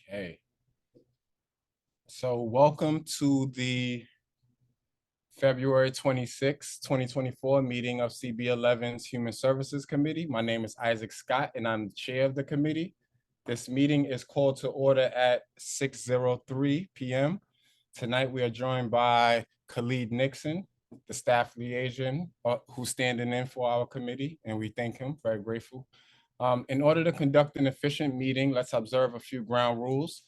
Okay. So welcome to the February 26, 2024 meeting of CB11's Human Services Committee. My name is Isaac Scott and I'm the chair of the committee. This meeting is called to order at 6:03 p.m. Tonight we are joined by Khalid Nixon, the staff liaison who's standing in for our committee, and we thank him, very grateful. In order to conduct an efficient meeting, let's observe a few ground rules.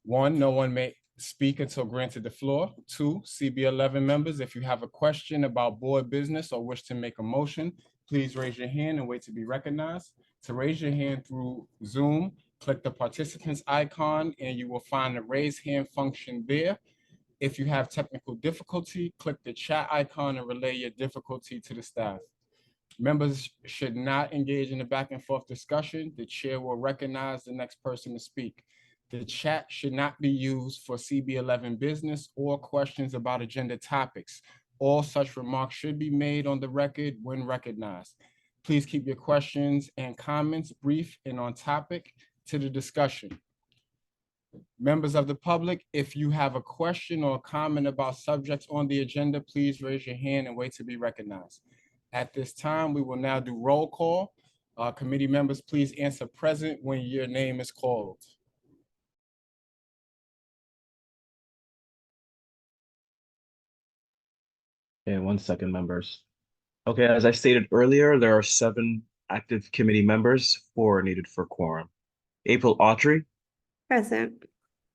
One, no one may speak until granted the floor. Two, CB11 members, if you have a question about board business or wish to make a motion, please raise your hand and wait to be recognized. To raise your hand through Zoom, click the participants icon and you will find the raise hand function there. If you have technical difficulty, click the chat icon and relay your difficulty to the staff. Members should not engage in a back and forth discussion. The chair will recognize the next person to speak. The chat should not be used for CB11 business or questions about agenda topics. All such remarks should be made on the record when recognized. Please keep your questions and comments brief and on topic to the discussion. Members of the public, if you have a question or a comment about subjects on the agenda, please raise your hand and wait to be recognized. At this time, we will now do roll call. Committee members, please answer present when your name is called. Okay, 1 second, members. Okay, as I stated earlier, there are 7 active committee members, 4 needed for quorum. April Autry. Present.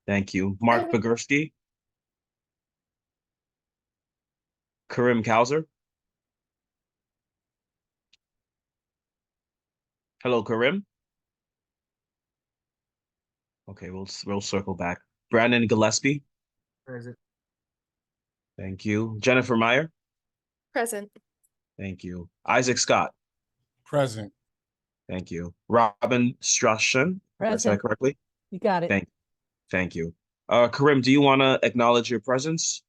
Thank you. Mark Bagursky. Karim Kauser. Hello, Karim. Okay, we'll circle back. Brandon Gillespie. Present. Thank you. Jennifer Meyer. Present. Thank you. Isaac Scott. Present. Thank you. Robin Strachan. Did I say that correctly? You got it. Thank you. Karim, do you want to acknowledge your presence?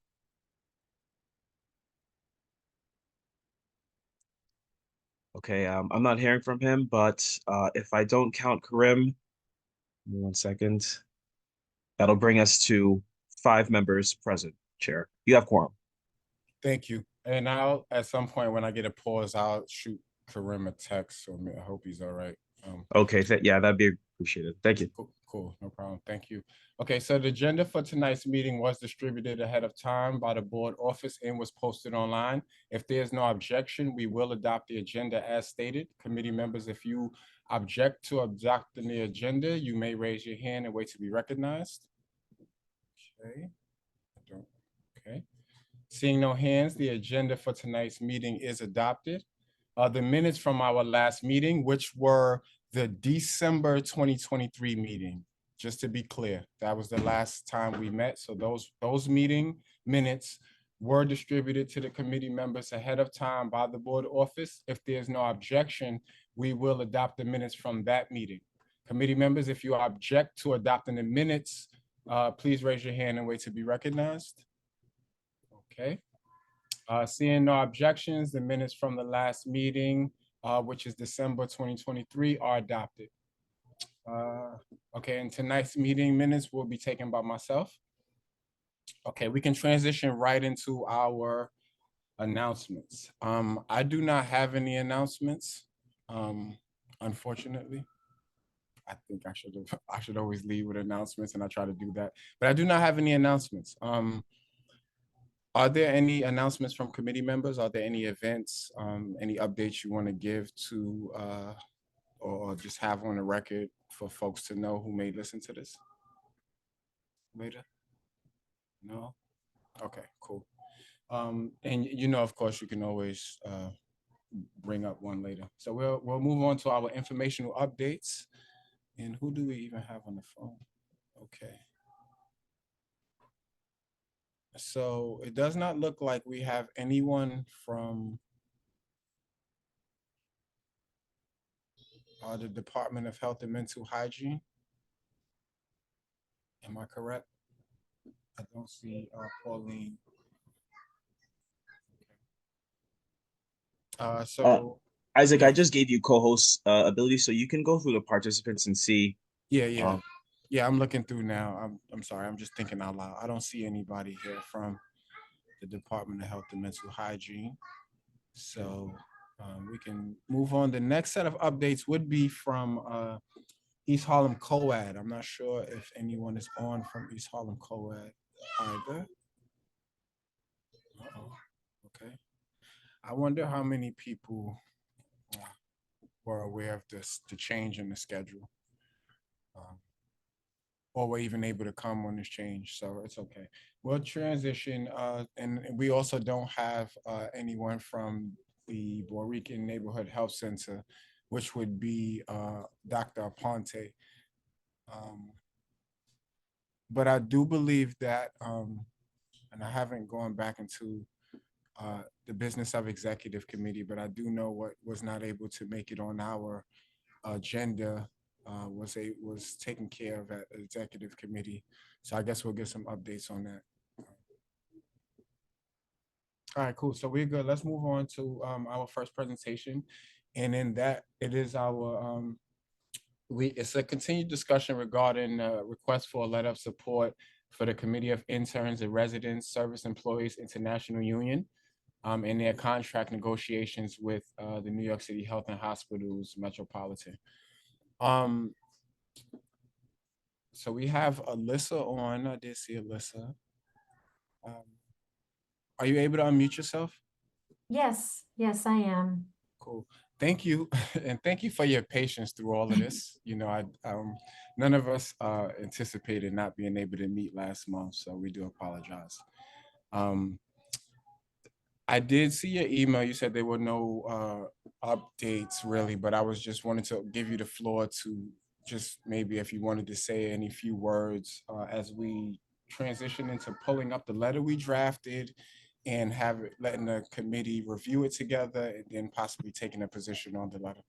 Okay, I'm not hearing from him, but if I don't count Karim, give me 1 second. That'll bring us to 5 members present, Chair. You have quorum. Thank you. And I'll, at some point when I get a pause, I'll shoot Karim a text, so I hope he's all right. Okay, yeah, that'd be appreciated. Thank you. Cool, no problem. Thank you. Okay, so the agenda for tonight's meeting was distributed ahead of time by the board office and was posted online. If there's no objection, we will adopt the agenda as stated. Committee members, if you object to adopting the agenda, you may raise your hand and wait to be recognized. Okay. Seeing no hands, the agenda for tonight's meeting is adopted. The minutes from our last meeting, which were the December 2023 meeting, just to be clear, that was the last time we met. So those meeting minutes were distributed to the committee members ahead of time by the board office. If there's no objection, we will adopt the minutes from that meeting. Committee members, if you object to adopting the minutes, please raise your hand and wait to be recognized. Okay. Seeing no objections, the minutes from the last meeting, which is December 2023, are adopted. Okay, and tonight's meeting minutes will be taken by myself. Okay, we can transition right into our announcements. I do not have any announcements, unfortunately. I think I should always lead with announcements, and I try to do that, but I do not have any announcements. Are there any announcements from committee members? Are there any events, any updates you want to give to, or just have on the record for folks to know who may listen to this later? No? Okay, cool. And you know, of course, you can always bring up one later. So we'll move on to our informational updates. And who do we even have on the phone? Okay. So it does not look like we have anyone from the Department of Health and Mental Hygiene. Am I correct? I don't see Pauline. Isaac, I just gave you co-host ability, so you can go through the participants and see. Yeah. Yeah, I'm looking through now. I'm sorry, I'm just thinking out loud. I don't see anybody here from the Department of Health and Mental Hygiene. So we can move on. The next set of updates would be from East Harlem COAD. I'm not sure if anyone is on from East Harlem COAD either. Uh-oh. Okay. I wonder how many people were aware of this, the change in the schedule. Or were even able to come when this change, so it's okay. We'll transition, and we also don't have anyone from the Boricua Neighborhood Health Center, which would be Dr. Aponte. But I do believe that, and I haven't gone back into the business of executive committee, but I do know what was not able to make it on our agenda was taken care of at the executive committee. So I guess we'll get some updates on that. All right, cool. So we're good. Let's move on to our first presentation. And in that, it is our, it's a continued discussion regarding request for a letter of support for the Committee of Interns and Residents Service Employees International Union in their contract negotiations with the New York City Health and Hospitals Metropolitan. So we have Alyssa on. I did see Alyssa. Are you able to unmute yourself? Yes, yes, I am. Cool. Thank you. And thank you for your patience through all of this. You know, none of us anticipated not being able to meet last month, so we do apologize. I did see your email. You said there were no updates really, but I was just wanting to give you the floor to just maybe if you wanted to say any few words as we transition into pulling up the letter we drafted and letting the committee review it together and then possibly taking a position on the letter.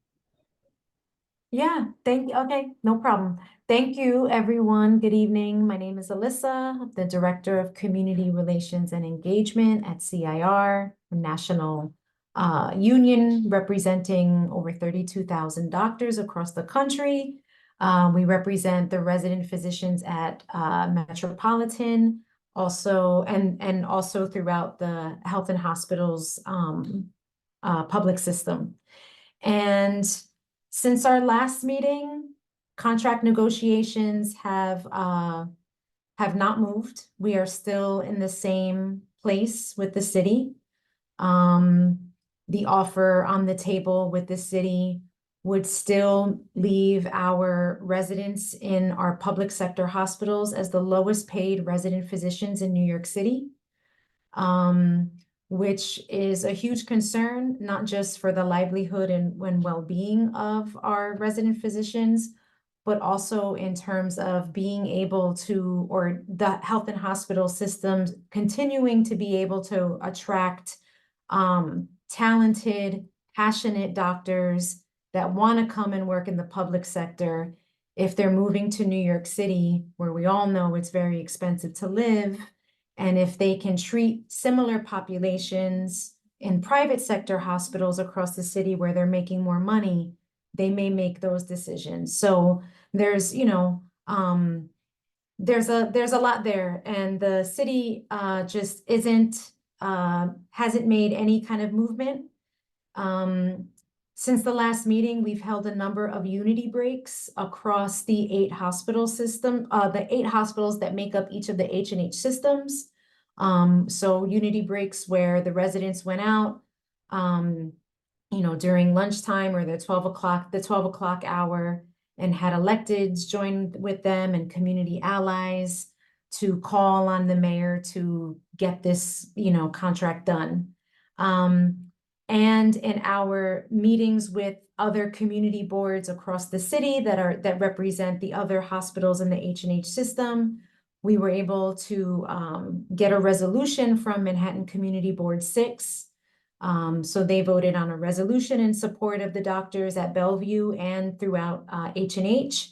Yeah, okay, no problem. Thank you, everyone. Good evening. My name is Alyssa, the Director of Community Relations and Engagement at CIR, a national union representing over 32,000 doctors across the country. We represent the resident physicians at Metropolitan, also and also throughout the health and hospitals public system. And since our last meeting, contract negotiations have not moved. We are still in the same place with the city. The offer on the table with the city would still leave our residents in our public sector hospitals as the lowest paid resident physicians in New York City. Which is a huge concern, not just for the livelihood and well-being of our resident physicians, but also in terms of being able to, or the health and hospital systems continuing to be able to attract talented, passionate doctors that want to come and work in the public sector if they're moving to New York City, where we all know it's very expensive to live. And if they can treat similar populations in private sector hospitals across the city where they're making more money, they may make those decisions. So there's, you know, there's a lot there, and the city just hasn't made any kind of movement. Since the last meeting, we've held a number of unity breaks across the 8 hospital system, the 8 hospitals that make up each of the H&H systems. So unity breaks where the residents went out, you know, during lunchtime or the 12 o'clock hour, and had electeds join with them and community allies to call on the mayor to get this, you know, contract done. And in our meetings with other community boards across the city that represent the other hospitals in the H&H system, we were able to get a resolution from Manhattan Community Board 6. So they voted on a resolution in support of the doctors at Bellevue and throughout H&H.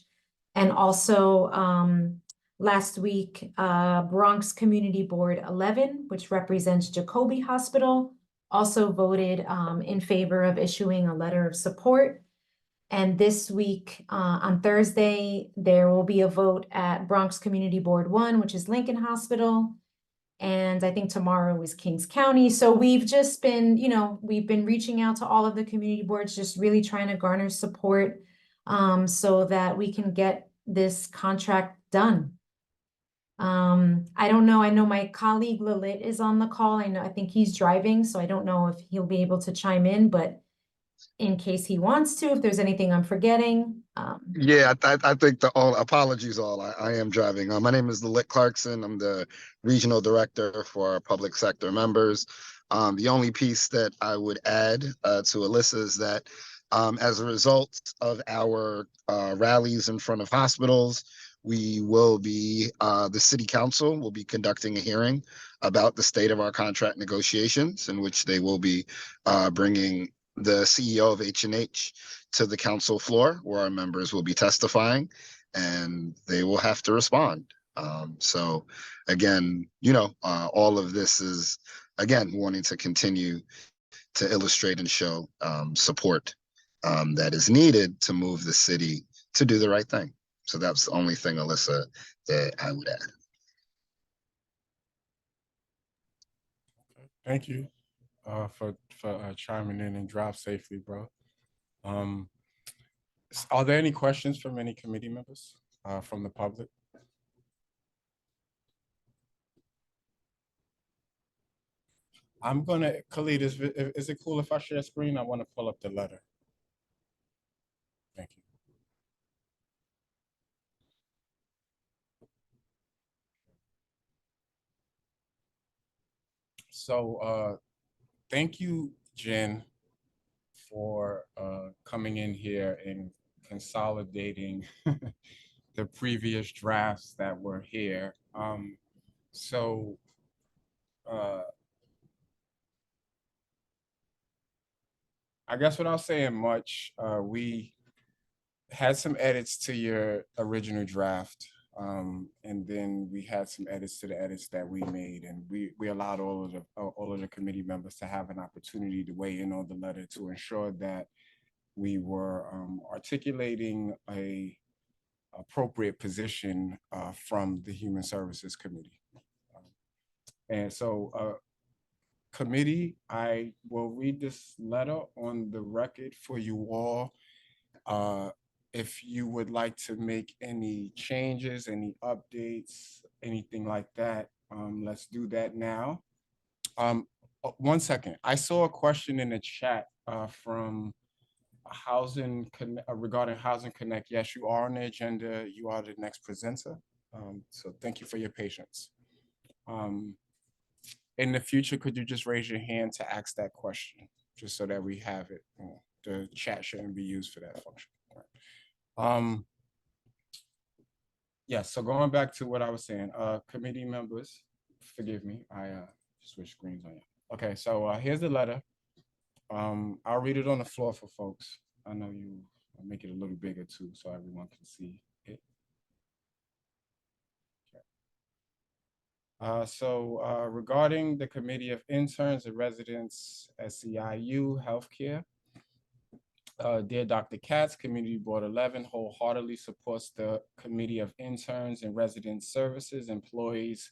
And also last week, Bronx Community Board 11, which represents Jacoby Hospital, also voted in favor of issuing a letter of support. And this week, on Thursday, there will be a vote at Bronx Community Board 1, which is Lincoln Hospital. And I think tomorrow is Kings County. So we've just been, we've been reaching out to all of the community boards, just really trying to garner support so that we can get this contract done. I don't know. I know my colleague Lalit is on the call. I think he's driving, so I don't know if he'll be able to chime in, but in case he wants to, if there's anything I'm forgetting. Yeah, I think all apologies all. I am driving. My name is Lalit Clarkson. I'm the regional director for our public sector members. The only piece that I would add to Alyssa is that as a result of our rallies in front of hospitals, we will be, the city council will be conducting a hearing about the state of our contract negotiations, in which they will be bringing the CEO of H&H to the council floor, where our members will be testifying, and they will have to respond. So again, all of this is, again, wanting to continue to illustrate and show support that is needed to move the city to do the right thing. So that's the only thing, Alyssa, that I would add. Thank you for chiming in, and drive safely, bro. Are there any questions from any committee members from the public? I'm gonna, Khalid, is it cool if I share screen? I want to pull up the letter. Thank you. So thank you, Jen, for coming in here and consolidating the previous drafts that were here. So I guess without saying much, we had some edits to your original draft. And then we had some edits to the edits that we made, and we allowed all of the committee members to have an opportunity to weigh in on the letter to ensure that we were articulating a appropriate position from the Human Services Committee. And so committee, I will read this letter on the record for you all. If you would like to make any changes, any updates, anything like that, let's do that now. 1 second. I saw a question in the chat from regarding Housing Connect. Yes, you are on the agenda. You are the next presenter. So thank you for your patience. In the future, could you just raise your hand to ask that question, just so that we have it? The chat shouldn't be used for that function. Yes, so going back to what I was saying, committee members, forgive me, I switched screens on you. Okay, so here's the letter. I'll read it on the floor for folks. I know I'll make it a little bigger too, so everyone can see it. Okay. Regarding the Committee of Interns and Residents at SEIU Healthcare, dear Dr. Katz, Community Board 11 wholeheartedly supports the Committee of Interns and Resident Services Employees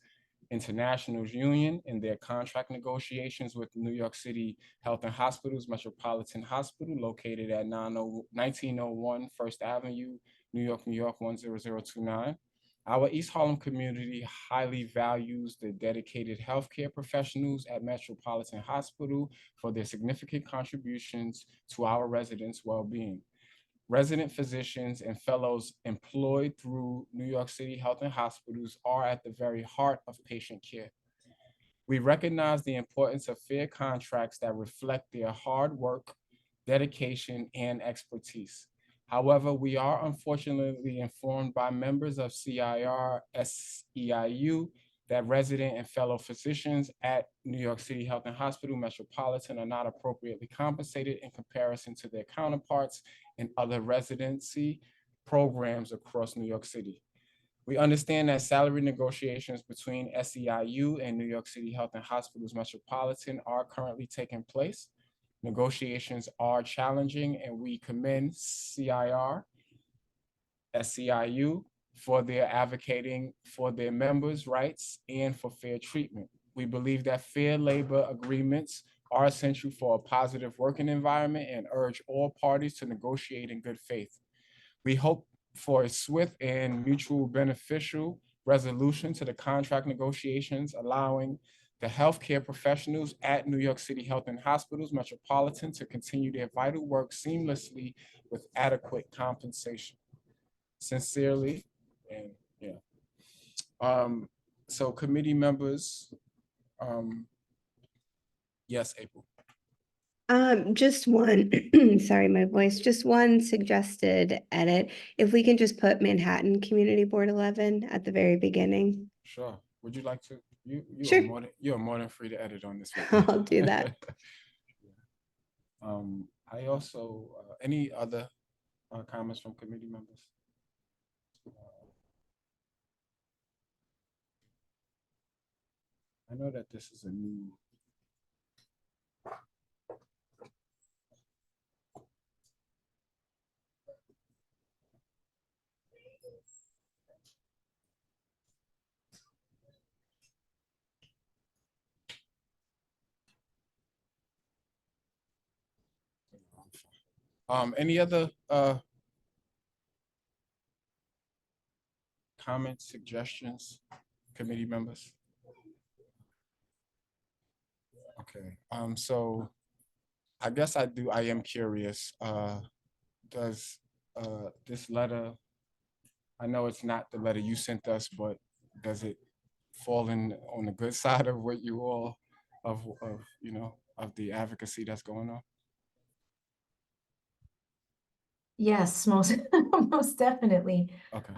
Internationals Union in their contract negotiations with New York City Health and Hospitals Metropolitan Hospital, located at 1901 First Avenue, New York, 10029. Our East Harlem community highly values the dedicated healthcare professionals at Metropolitan Hospital for their significant contributions to our residents' well-being. Resident physicians and fellows employed through New York City Health and Hospitals are at the very heart of patient care. We recognize the importance of fair contracts that reflect their hard work, dedication, and expertise. However, we are unfortunately informed by members of CIR SEIU that resident and fellow physicians at New York City Health and Hospital Metropolitan are not appropriately compensated in comparison to their counterparts in other residency programs across New York City. We understand that salary negotiations between SEIU and New York City Health and Hospitals Metropolitan are currently taking place. Negotiations are challenging, and we commend CIR, SCIU for their advocating for their members' rights and for fair treatment. We believe that fair labor agreements are essential for a positive working environment and urge all parties to negotiate in good faith. We hope for a swift and mutual beneficial resolution to the contract negotiations, allowing the healthcare professionals at New York City Health and Hospitals Metropolitan to continue their vital work seamlessly with adequate compensation. Sincerely, and yeah. So committee members, yes, April. Just one, sorry, my voice, just one suggested edit. If we can just put Manhattan Community Board 11 at the very beginning. Sure. Would you like to? Sure. You're more than free to edit on this. I'll do that. I also, any other comments from committee members? I know that this is a new. Any other comments, suggestions, committee members? Okay, so I guess I am curious, does this letter, I know it's not the letter you sent us, but does it fall in on the good side of what you all, of you know, of the advocacy that's going on? Yes, most most definitely. Okay,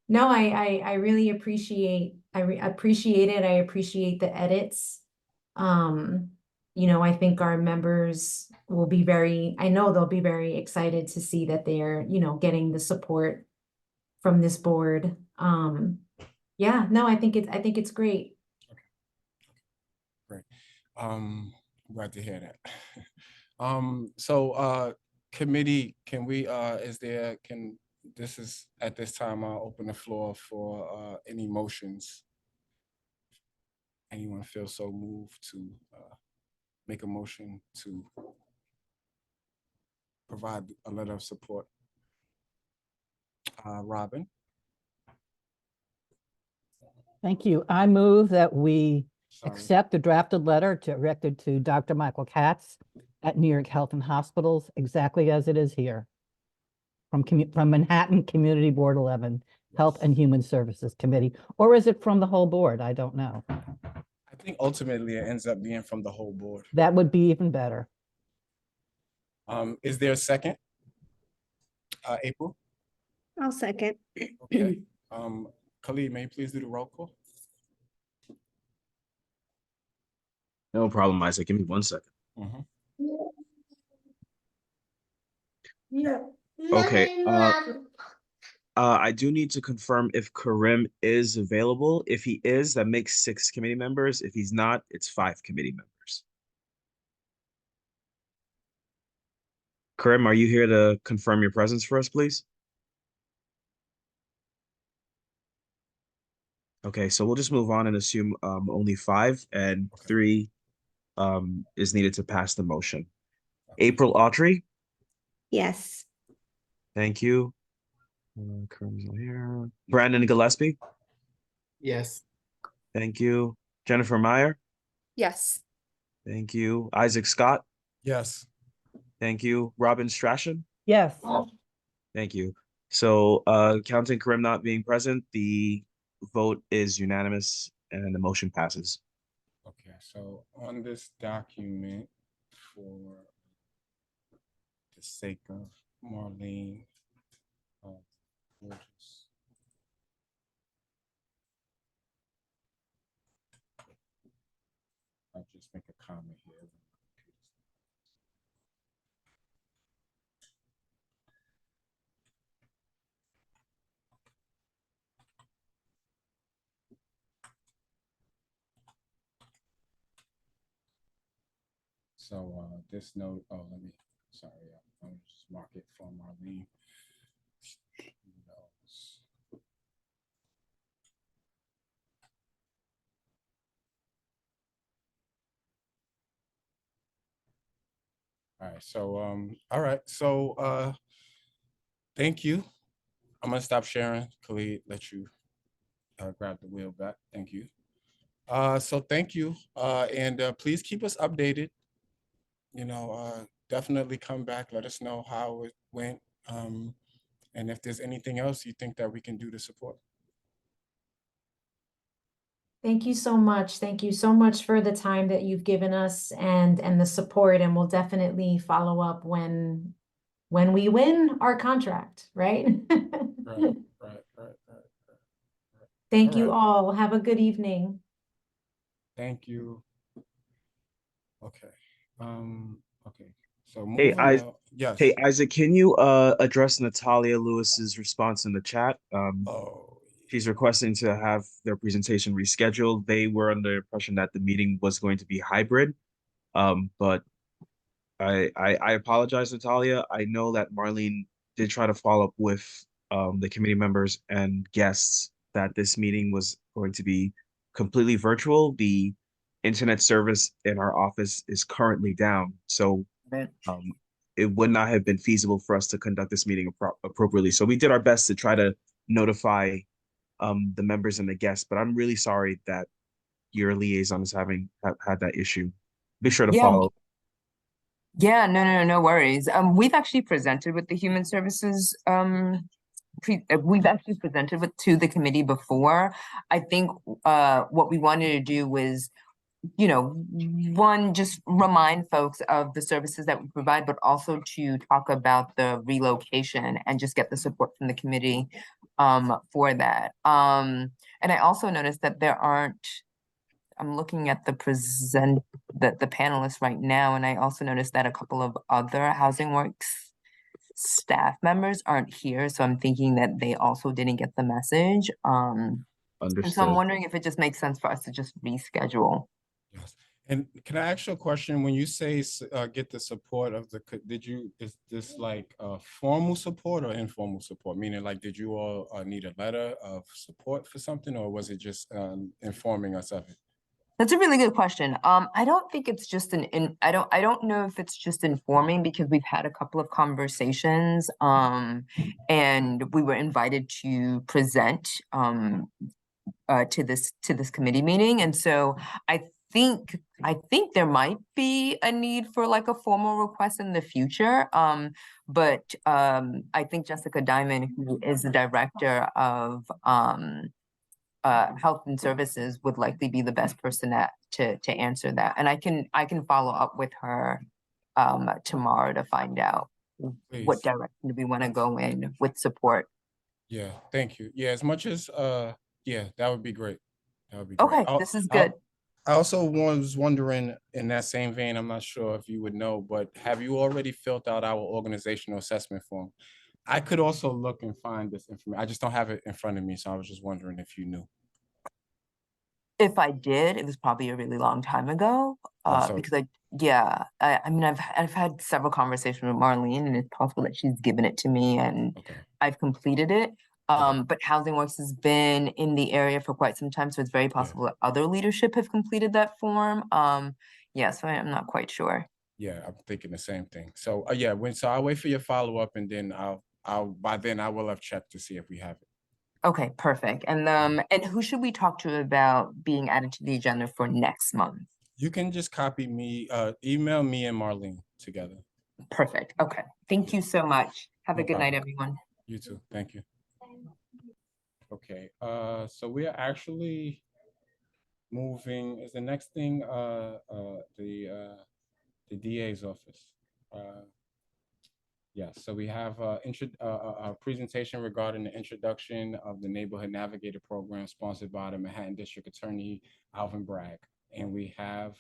No, I really appreciate appreciate it. I appreciate the edits. You know, I think our members will be I know they'll be very excited to see that they're, you know, getting the support from this board. Yeah, no, I think it's great. great. Glad to hear that. So committee, can we, this is, at this time, I'll open the floor for any motions. Anyone feel so moved to make a motion to provide a letter of support? Robin? Thank you. I move that we Sorry. accept the drafted letter directed to Dr. Michael Katz at New York Health and Hospitals, exactly as it is here. From Manhattan Community Board 11, Health and Human Services Committee, or is it from the whole board? I don't know. I think ultimately it ends up being from the whole board. That would be even better. Is there a second? April? I'll second. Okay. Khalid, may you please do the roll call? No problem, Isaac. Give me 1 second. Mhm. Okay. I do need to confirm if Karim is available. If he is, that makes 6 committee members. If he's not, it's 5 committee members. Karim, are you here to confirm your presence for us, please? Okay, so we'll just move on and assume only 5 and Okay. 3 is needed to pass the motion. April Autry, Yes. thank you. Karim's not here. Brandon Gillespie, Yes. thank you. Jennifer Meyer, Yes. thank you. Isaac Scott, Yes. thank you. Robin Strachan, Yes. thank you. So counting Karim not being present, the vote is unanimous and the motion passes. Okay, so on this document, for the sake of Marlene, we'll I'll just make a comment here. this note, oh, sorry, I'll just mark it for Marlene. All right, all right, thank you. I'm gonna stop sharing. Khalid, let you grab the wheel back. Thank you. So thank you, and please keep us updated. Definitely come back. Let us know how it went, and if there's anything else you think that we can do to support. Thank you so much. Thank you so much for the time that you've given us and the support, and we'll definitely follow up when we win our contract, right? Right. Thank All you right. all. Have a good evening. Thank you. Okay. Okay. So Hey, moving on. Yes. Hey, Isaac, can you address Natalia Lewis's response in the chat? Oh, She's requesting to have their presentation rescheduled. They were under the impression that the meeting was going to be hybrid. But I apologize, Natalia. I know that Marlene did try to follow up with the committee members and guests that this meeting was going to be completely virtual. The internet service in our office is currently down, so it would not have been feasible for us to conduct this meeting appropriately. So we did our best to try to notify the members and the guests, but I'm really sorry that your liaison is had that issue. Be sure to Yeah, follow. yeah, no worries. We've actually presented with the Human Services, we've actually presented to the committee before. I think what we wanted to do was, one, just remind folks of the services that we provide, but also to talk about the relocation and just get the support from the committee for that. And I also noticed that I'm looking at the panelists right now, and I also noticed that a couple of other Housing Works staff members aren't here, so I'm thinking that they also didn't get the message. And so I'm Understood. wondering if it just makes sense for us to just reschedule. yes. And can I ask you a question? When you say get the support of is this like formal support or informal support? Meaning, like, did you all need a letter of support for something, or was it just informing us of it? That's a really good question. I don't think it's just I don't know if it's just informing, because we've had a couple of conversations, and we were invited to present to this committee meeting. And so I think there might be a need for like a formal request in the future. But I think Jessica Diamond, who is the director of Health and Services, would likely be the best person to answer that. And I can follow up with her tomorrow to find out Please. what direction do we want to go in with support. Yeah, thank you. Yeah, as much as yeah, that would be great. That would be great. Okay, this is good. I also was wondering, in that same vein, I'm not sure if you would know, but have you already filled out our organizational assessment form? I could also look and find this information. I just don't have it in front of me, so I was just wondering if you knew. If I did, it was probably a really long time ago. So- Because I mean, I've had several conversations with Marlene, and it's possible that she's given it to me and Okay. I've completed it. But Housing Works has been in the area for quite some time, so it's very possible that other leadership have completed that form. Yeah, so I'm not quite sure. Yeah, I'm thinking the same thing. So yeah, so I'll wait for your follow-up, and then by then I will have checked to see if we have it. Okay, perfect. And who should we talk to about being added to the agenda for next month? You can just copy me, email me and Marlene together. Perfect. Okay. Thank you so much. Have a good night, everyone. You too. Thank you. Okay, so we are actually moving, is the next thing the DA's office. Yeah, so we have a presentation regarding the introduction of the Neighborhood Navigator Program sponsored by the Manhattan District Attorney Alvin Bragg. And we have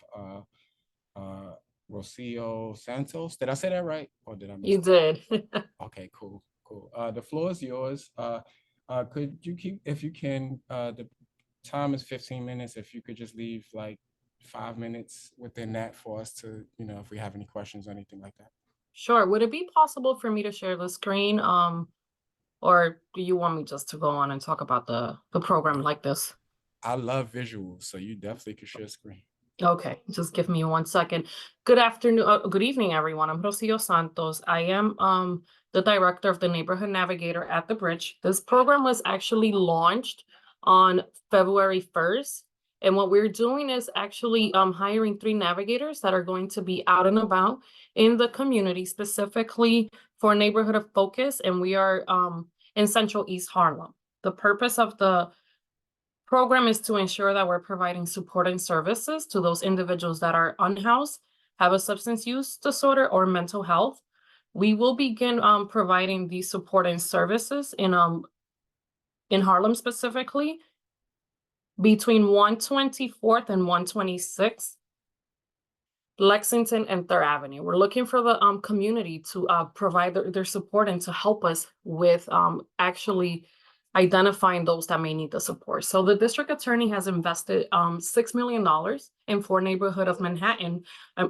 Rocio Santos. Did I say that right? Or did I miss You that? did. Okay, cool. The floor is yours. Could you keep, if you can, the time is 15 minutes. If you could just leave like 5 minutes within that for us to, if we have any questions or anything like that. Sure. Would it be possible for me to share the screen? Or do you want me just to go on and talk about the program like this? I love visuals, so you definitely could share screen. Okay, just give me 1 second. Good afternoon, good evening, everyone. I'm Rocio Santos. I am the director of the Neighborhood Navigator at the Bridge. This program was actually launched on February 1st. And what we're doing is actually hiring 3 navigators that are going to be out and about in the community, specifically for Neighborhood of Focus. And we are in Central East Harlem. The purpose of the program is to ensure that we're providing support and services to those individuals that are unhoused, have a substance use disorder or mental health. We will begin providing these support and services in Harlem specifically between 124th and 126th, Lexington and 3rd Avenue. We're looking for the community to provide their support and to help us with actually identifying those that may need the support. So the district attorney has invested $6 million in 4 neighborhoods of Manhattan,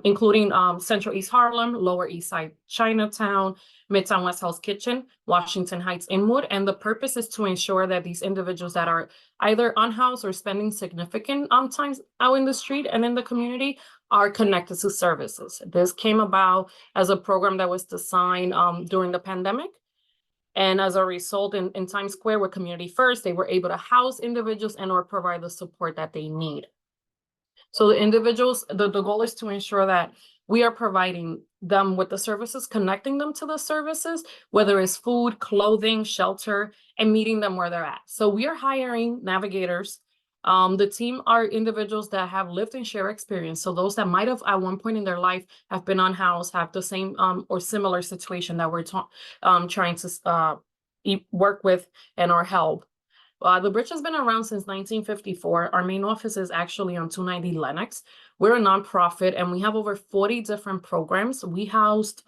including Central East Harlem, Lower East Side Chinatown, Midtown West Hell's Kitchen, Washington Heights Inwood. And the purpose is to ensure that these individuals that are either unhoused or spending significant times out in the street and in the community are connected to services. This came about as a program that was designed during the pandemic. And as a result, in Times Square with Community First, they were able to house individuals and or provide the support that they need. So the individuals, the goal is to ensure that we are providing them with the services, connecting them to the services, whether it's food, clothing, shelter, and meeting them where they're at. So we are hiring navigators. The team are individuals that have lived and share experience. So those that might have at one point in their life have been unhoused, have the same or similar situation that we're trying to work with and or help. The Bridge has been around since 1954. Our main office is actually on 290 Lenox. We're a nonprofit and we have over 40 different programs. We housed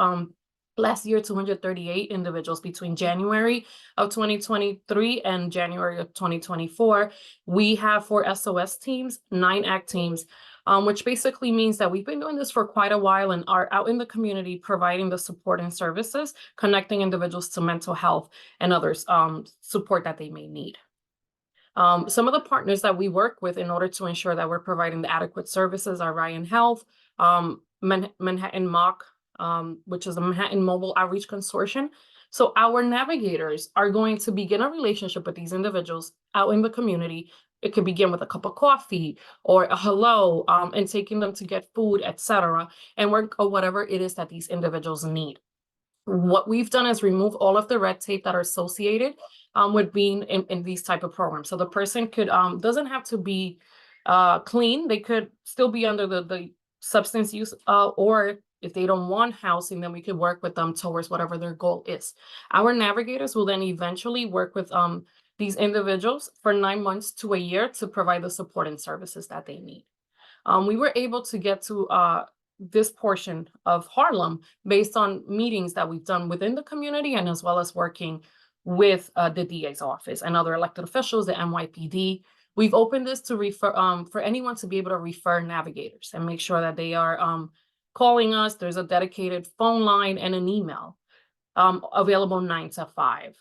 last year 238 individuals between January of 2023 and January of 2024. We have 4 SOS teams, 9 ACT teams, which basically means that we've been doing this for quite a while and are out in the community providing the support and services, connecting individuals to mental health and others support that they may need. Some of the partners that we work with in order to ensure that we're providing the adequate services are Ryan Health, Manhattan MOC, which is the Manhattan Mobile Outreach Consortium. So our navigators are going to begin a relationship with these individuals out in the community. It could begin with a cup of coffee or a hello, and taking them to get food, etc., and work or whatever it is that these individuals need. What we've done is remove all of the red tape that are associated with being in these type of programs. So the person could doesn't have to be clean. They could still be under the substance use, or if they don't want housing, then we could work with them towards whatever their goal is. Our navigators will then eventually work with these individuals for 9 months to a year to provide the support and services that they need. We were able to get to this portion of Harlem based on meetings that we've done within the community and as well as working with the DA's office and other elected officials, the NYPD. We've opened this to refer for anyone to be able to refer navigators and make sure that they are calling us. There's a dedicated phone line and an email available 9 to 5.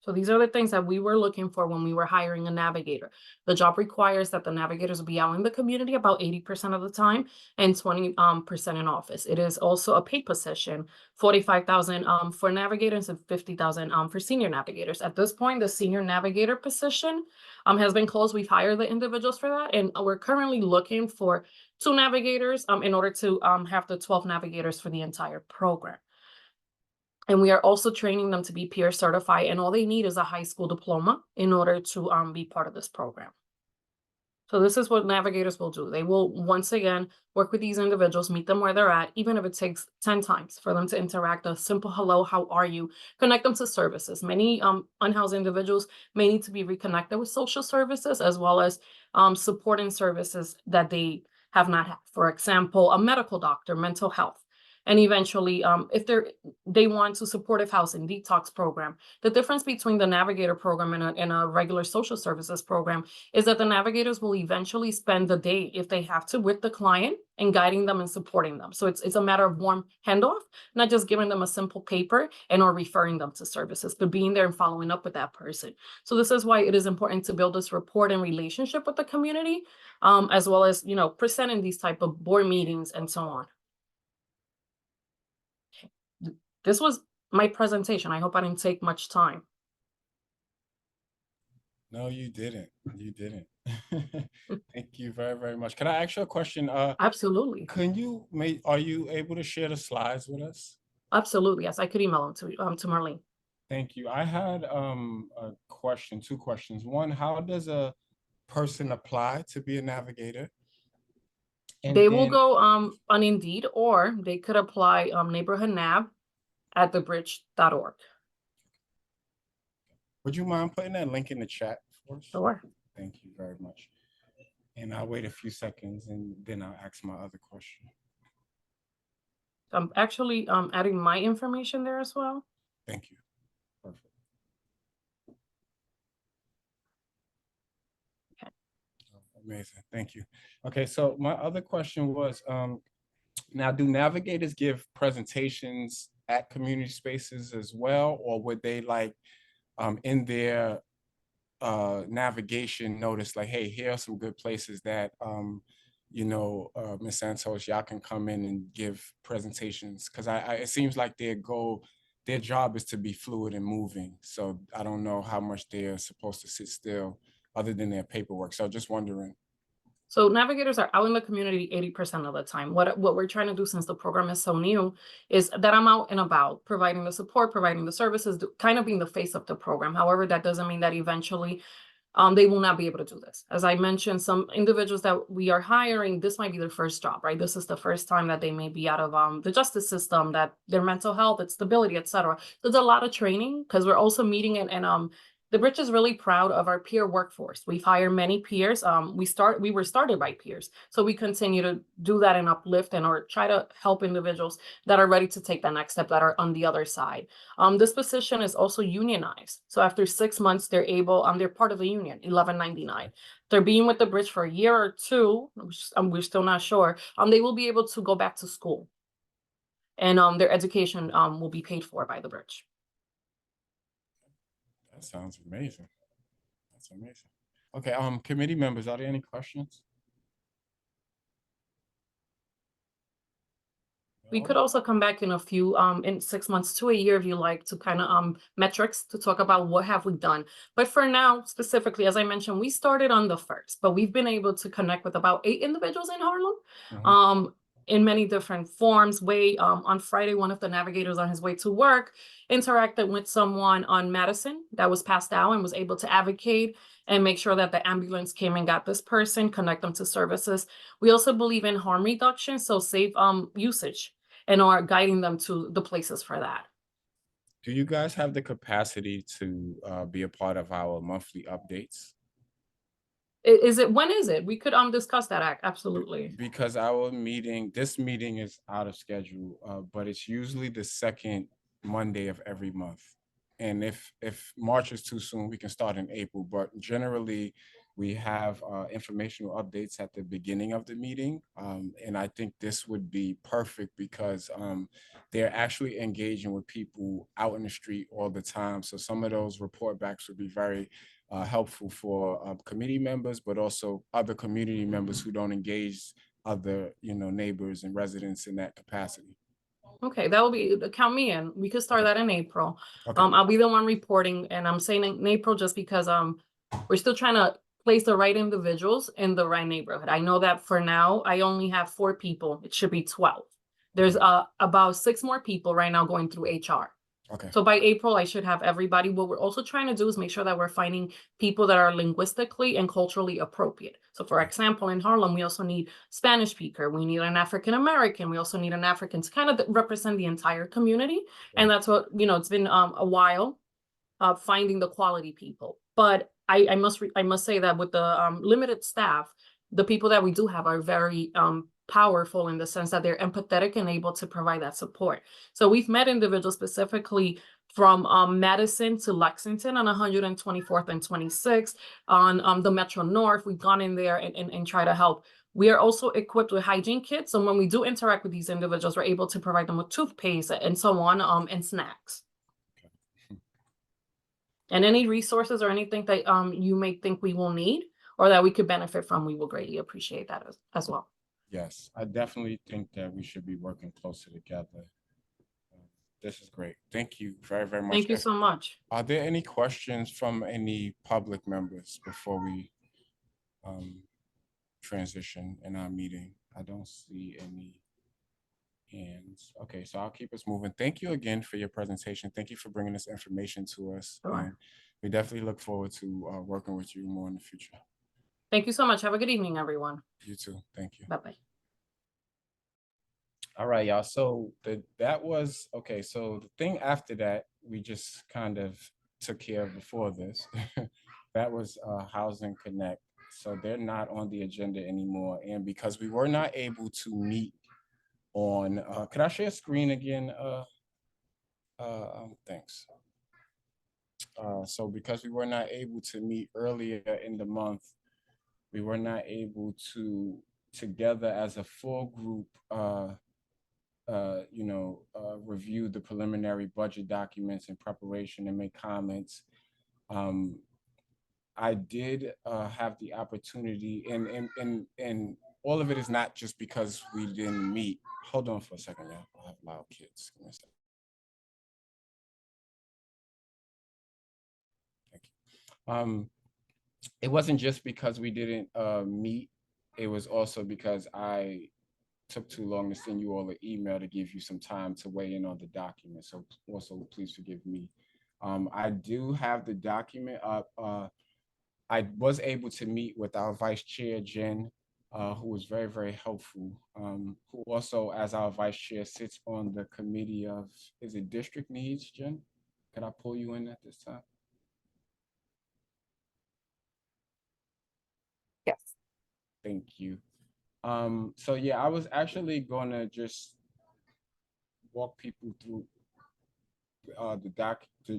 So these are the things that we were looking for when we were hiring a navigator. The job requires that the navigators will be out in the community about 80% of the time and 20% in office. It is also a paid position, $45,000 for navigators and $50,000 for senior navigators. At this point, the senior navigator position has been closed. We've hired the individuals for that, and we're currently looking for 2 navigators in order to have the 12 navigators for the entire program. And we are also training them to be peer certified, and all they need is a high school diploma in order to be part of this program. So this is what navigators will do. They will once again work with these individuals, meet them where they're at, even if it takes 10 times for them to interact, a simple hello, how are you? Connect them to services. Many unhoused individuals may need to be reconnected with social services as well as supporting services that they have not had. For example, a medical doctor, mental health. And eventually, if they want to supportive housing, detox program, the difference between the navigator program and a regular social services program is that the navigators will eventually spend the day, if they have to, with the client and guiding them and supporting them. So it's a matter of warm handoff, not just giving them a simple paper and or referring them to services, but being there and following up with that person. So this is why it is important to build this rapport and relationship with the community, as well as, you know, presenting these type of board meetings and so on. This was my presentation. I hope I didn't take much time. No, you didn't. You didn't. Thank you very, very much. Can I ask you a question? Absolutely. Are you able to share the slides with us? Absolutely. Yes, I could email them to Marlene. Thank you. I had a question, two questions. One, how does a person apply to be a navigator? And They will then, go on Indeed, or they could apply neighborhood nav at thebridge.org. would you mind putting that link in the chat for us? Sure. Thank you very much. And I'll wait a few seconds and then I'll ask my other question. I'm actually adding my information there as well. Thank you. Perfect. Okay. Amazing. Thank you. Okay, so my other question was, now do navigators give presentations at community spaces as well, or would they like in their navigation notice like, hey, here are some good places that you know, Ms. Santos, y'all can come in and give presentations? Because it seems like their job is to be fluid and moving. So I don't know how much they're supposed to sit still other than their paperwork. So just wondering. So navigators are out in the community 80% of the time. What we're trying to do, since the program is so new, is that I'm out and about, providing the support, providing the services, kind of being the face of the program. However, that doesn't mean that eventually they will not be able to do this. As I mentioned, some individuals that we are hiring, this might be their first job, right? This is the first time that they may be out of the justice system, that their mental health, its stability, etc. There's a lot of training, because we're also meeting and the Bridge is really proud of our peer workforce. We've hired many peers. We were started by peers. So we continue to do that and uplift and or try to help individuals that are ready to take that next step, that are on the other side. This position is also unionized. So after 6 months, they're part of the union, 1199. They're being with the Bridge for a year or two, we're still not sure. They will be able to go back to school. And their education will be paid for by the Bridge. That sounds amazing. That's amazing. Okay, committee members, are there any questions? We could also come back in in 6 months to a year, if you like, to kind of metrics to talk about what have we done. But for now, specifically, as I mentioned, we started on the 1st, but we've been able to connect with about 8 individuals in Harlem. In many different forms. On Friday, one of the navigators on his way to work interacted with someone on Madison that was passed out and was able to advocate and make sure that the ambulance came and got this person, connect them to services. We also believe in harm reduction, so safe usage, and are guiding them to the places for that. Do you guys have the capacity to be a part of our monthly updates? When is it? We could discuss that, absolutely. Because this meeting is out of schedule, but it's usually the second Monday of every month. And if March is too soon, we can start in April, but generally we have informational updates at the beginning of the meeting. And I think this would be perfect because they're actually engaging with people out in the street all the time. So some of those report backs would be very helpful for committee members, but also other community members who don't engage other, neighbors and residents in that capacity. Okay, that will be, count me in. We could start that in April. Okay. I'll be the one reporting, and I'm saying in April just because we're still trying to place the right individuals in the right neighborhood. I know that for now, I only have 4 people. It should be 12. There's about 6 more people right now going through HR. Okay. So by April, I should have everybody. What we're also trying to do is make sure that we're finding people that are linguistically and culturally appropriate. So for example, in Harlem, we also need Spanish speaker. We need an African-American. We also need an African to kind of represent the entire community. And that's what, it's been a while finding the quality people. But I must say that with the limited staff, the people that we do have are very powerful in the sense that they're empathetic and able to provide that support. So we've met individuals specifically from Madison to Lexington on 124th and 26th on the Metro North. We've gone in there and try to help. We are also equipped with hygiene kits. So when we do interact with these individuals, we're able to provide them with toothpaste and so on, and snacks. And any resources or anything that you may think we will need or that we could benefit from, we will greatly appreciate that as well. Yes, I definitely think that we should be working closer together. This is great. Thank you very, very much. Thank you so much. Are there any questions from any public members before we transition in our meeting? I don't see any hands. Okay, so I'll keep us moving. Thank you again for your presentation. Thank you for bringing this information to us. Sure. And we definitely look forward to working with you more in the future. Thank you so much. Have a good evening, everyone. You too. Thank you. Bye-bye. All right, y'all. So that was okay. So the thing after that, we just kind of took care of before this. That was Housing Connect. So they're not on the agenda anymore. And because we were not able to meet on, could I share screen again? Thanks. So because we were not able to meet earlier in the month, we were not able to together as a full group, review the preliminary budget documents in preparation and make comments. I did have the opportunity, and all of it is not just because we didn't meet. Hold on for a second, y'all. I have loud kids. Give me a second. Thank you. It wasn't just because we didn't meet. It was also because I took too long to send you all an email to give you some time to weigh in on the document. So also please forgive me. I do have the document up. I was able to meet with our Vice Chair, Jen, who was very, very helpful, who also, as our Vice Chair, sits on the committee of, is it District Needs, Jen? Can I pull you in at this time? Yes. Thank you. So yeah, I was actually gonna just walk people through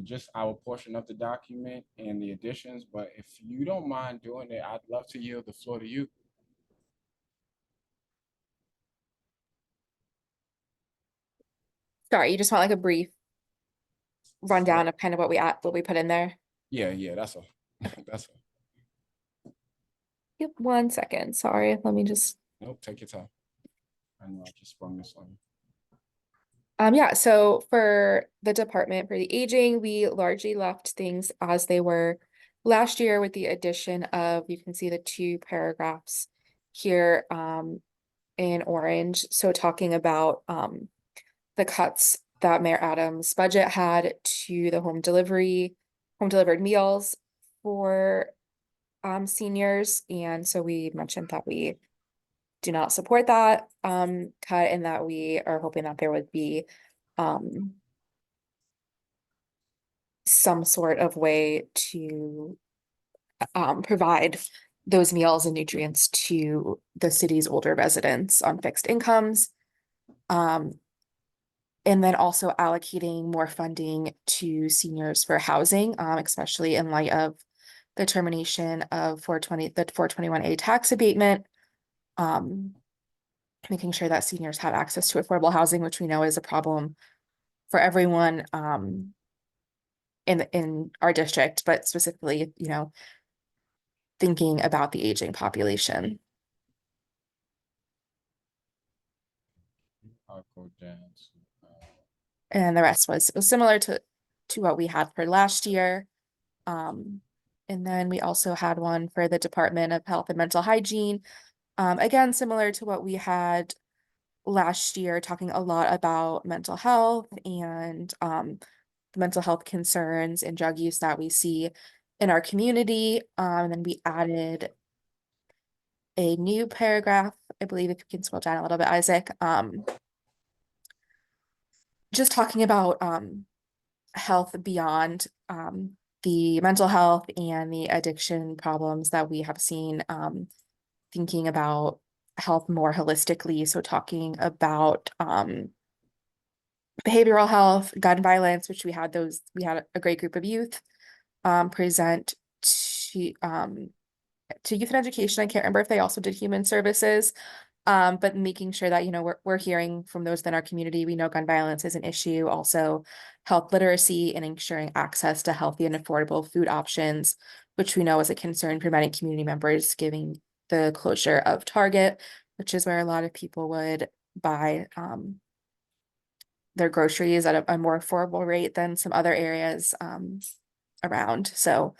just our portion of the document and the additions, but if you don't mind doing it, I'd love to yield the floor to you. Sorry, you just want like a brief rundown of kind of what we put in there? Yeah, that's all. That's all. Yep, 1 second. Sorry, let me just. Nope, take your time. I know I just sprung this on you. Yeah, so for the Department for the Aging, we largely left things as they were last year with the addition of, you can see the 2 paragraphs here in orange. So talking about the cuts that Mayor Adams' budget had to the home delivered meals for seniors. And so we mentioned that we do not support that cut, and that we are hoping that there would be some sort of way to provide those meals and nutrients to the city's older residents on fixed incomes. And then also allocating more funding to seniors for housing, especially in light of the termination of the 421A tax abatement. Making sure that seniors have access to affordable housing, which we know is a problem for everyone in our district, but specifically, thinking about the aging population. I'll go down And the rest was similar to what we had for last year. And then we also had one for the Department of Health and Mental Hygiene. Again, similar to what we had last year, talking a lot about mental health and the mental health concerns and drug use that we see in our community. And then we added a new paragraph, I believe, if you can scroll down a little bit, Isaac, just talking about health beyond the mental health and the addiction problems that we have seen, thinking about health more holistically. So talking about behavioral health, gun violence, which we had a great group of youth present to youth and education. I can't remember if they also did human services. But making sure that, you know, we're hearing from those in our community. We know gun violence is an issue, also health literacy and ensuring access to healthy and affordable food options, which we know is a concern for many community members, given the closure of Target, which is where a lot of people would buy their groceries at a more affordable rate than some other areas around. So,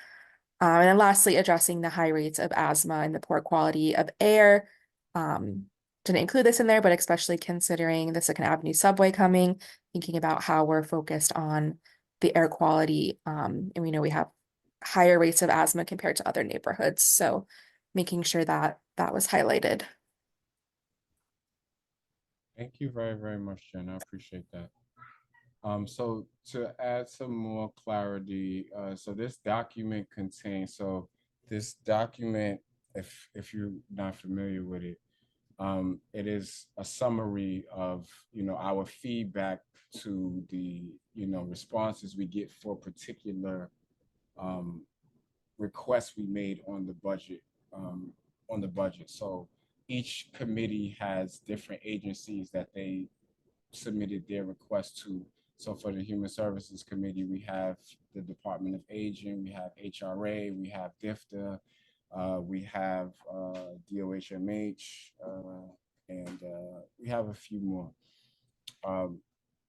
and then lastly, addressing the high rates of asthma and the poor quality of air. Didn't include this in there, but especially considering the Second Avenue subway coming, thinking about how we're focused on the air quality. And we know we have higher rates of asthma compared to other neighborhoods. So making sure that that was highlighted. Thank you very, very much, Jen. I appreciate that. So to add some more clarity, so this document contains, if you're not familiar with it, it is a summary of, you know, our feedback to the, you know, responses we get for particular requests we made on the budget. So each committee has different agencies that they submitted their request to. So for the Human Services Committee, we have the Department of Aging, we have HRA, we have DFTA, we have DOHMH, and we have a few more.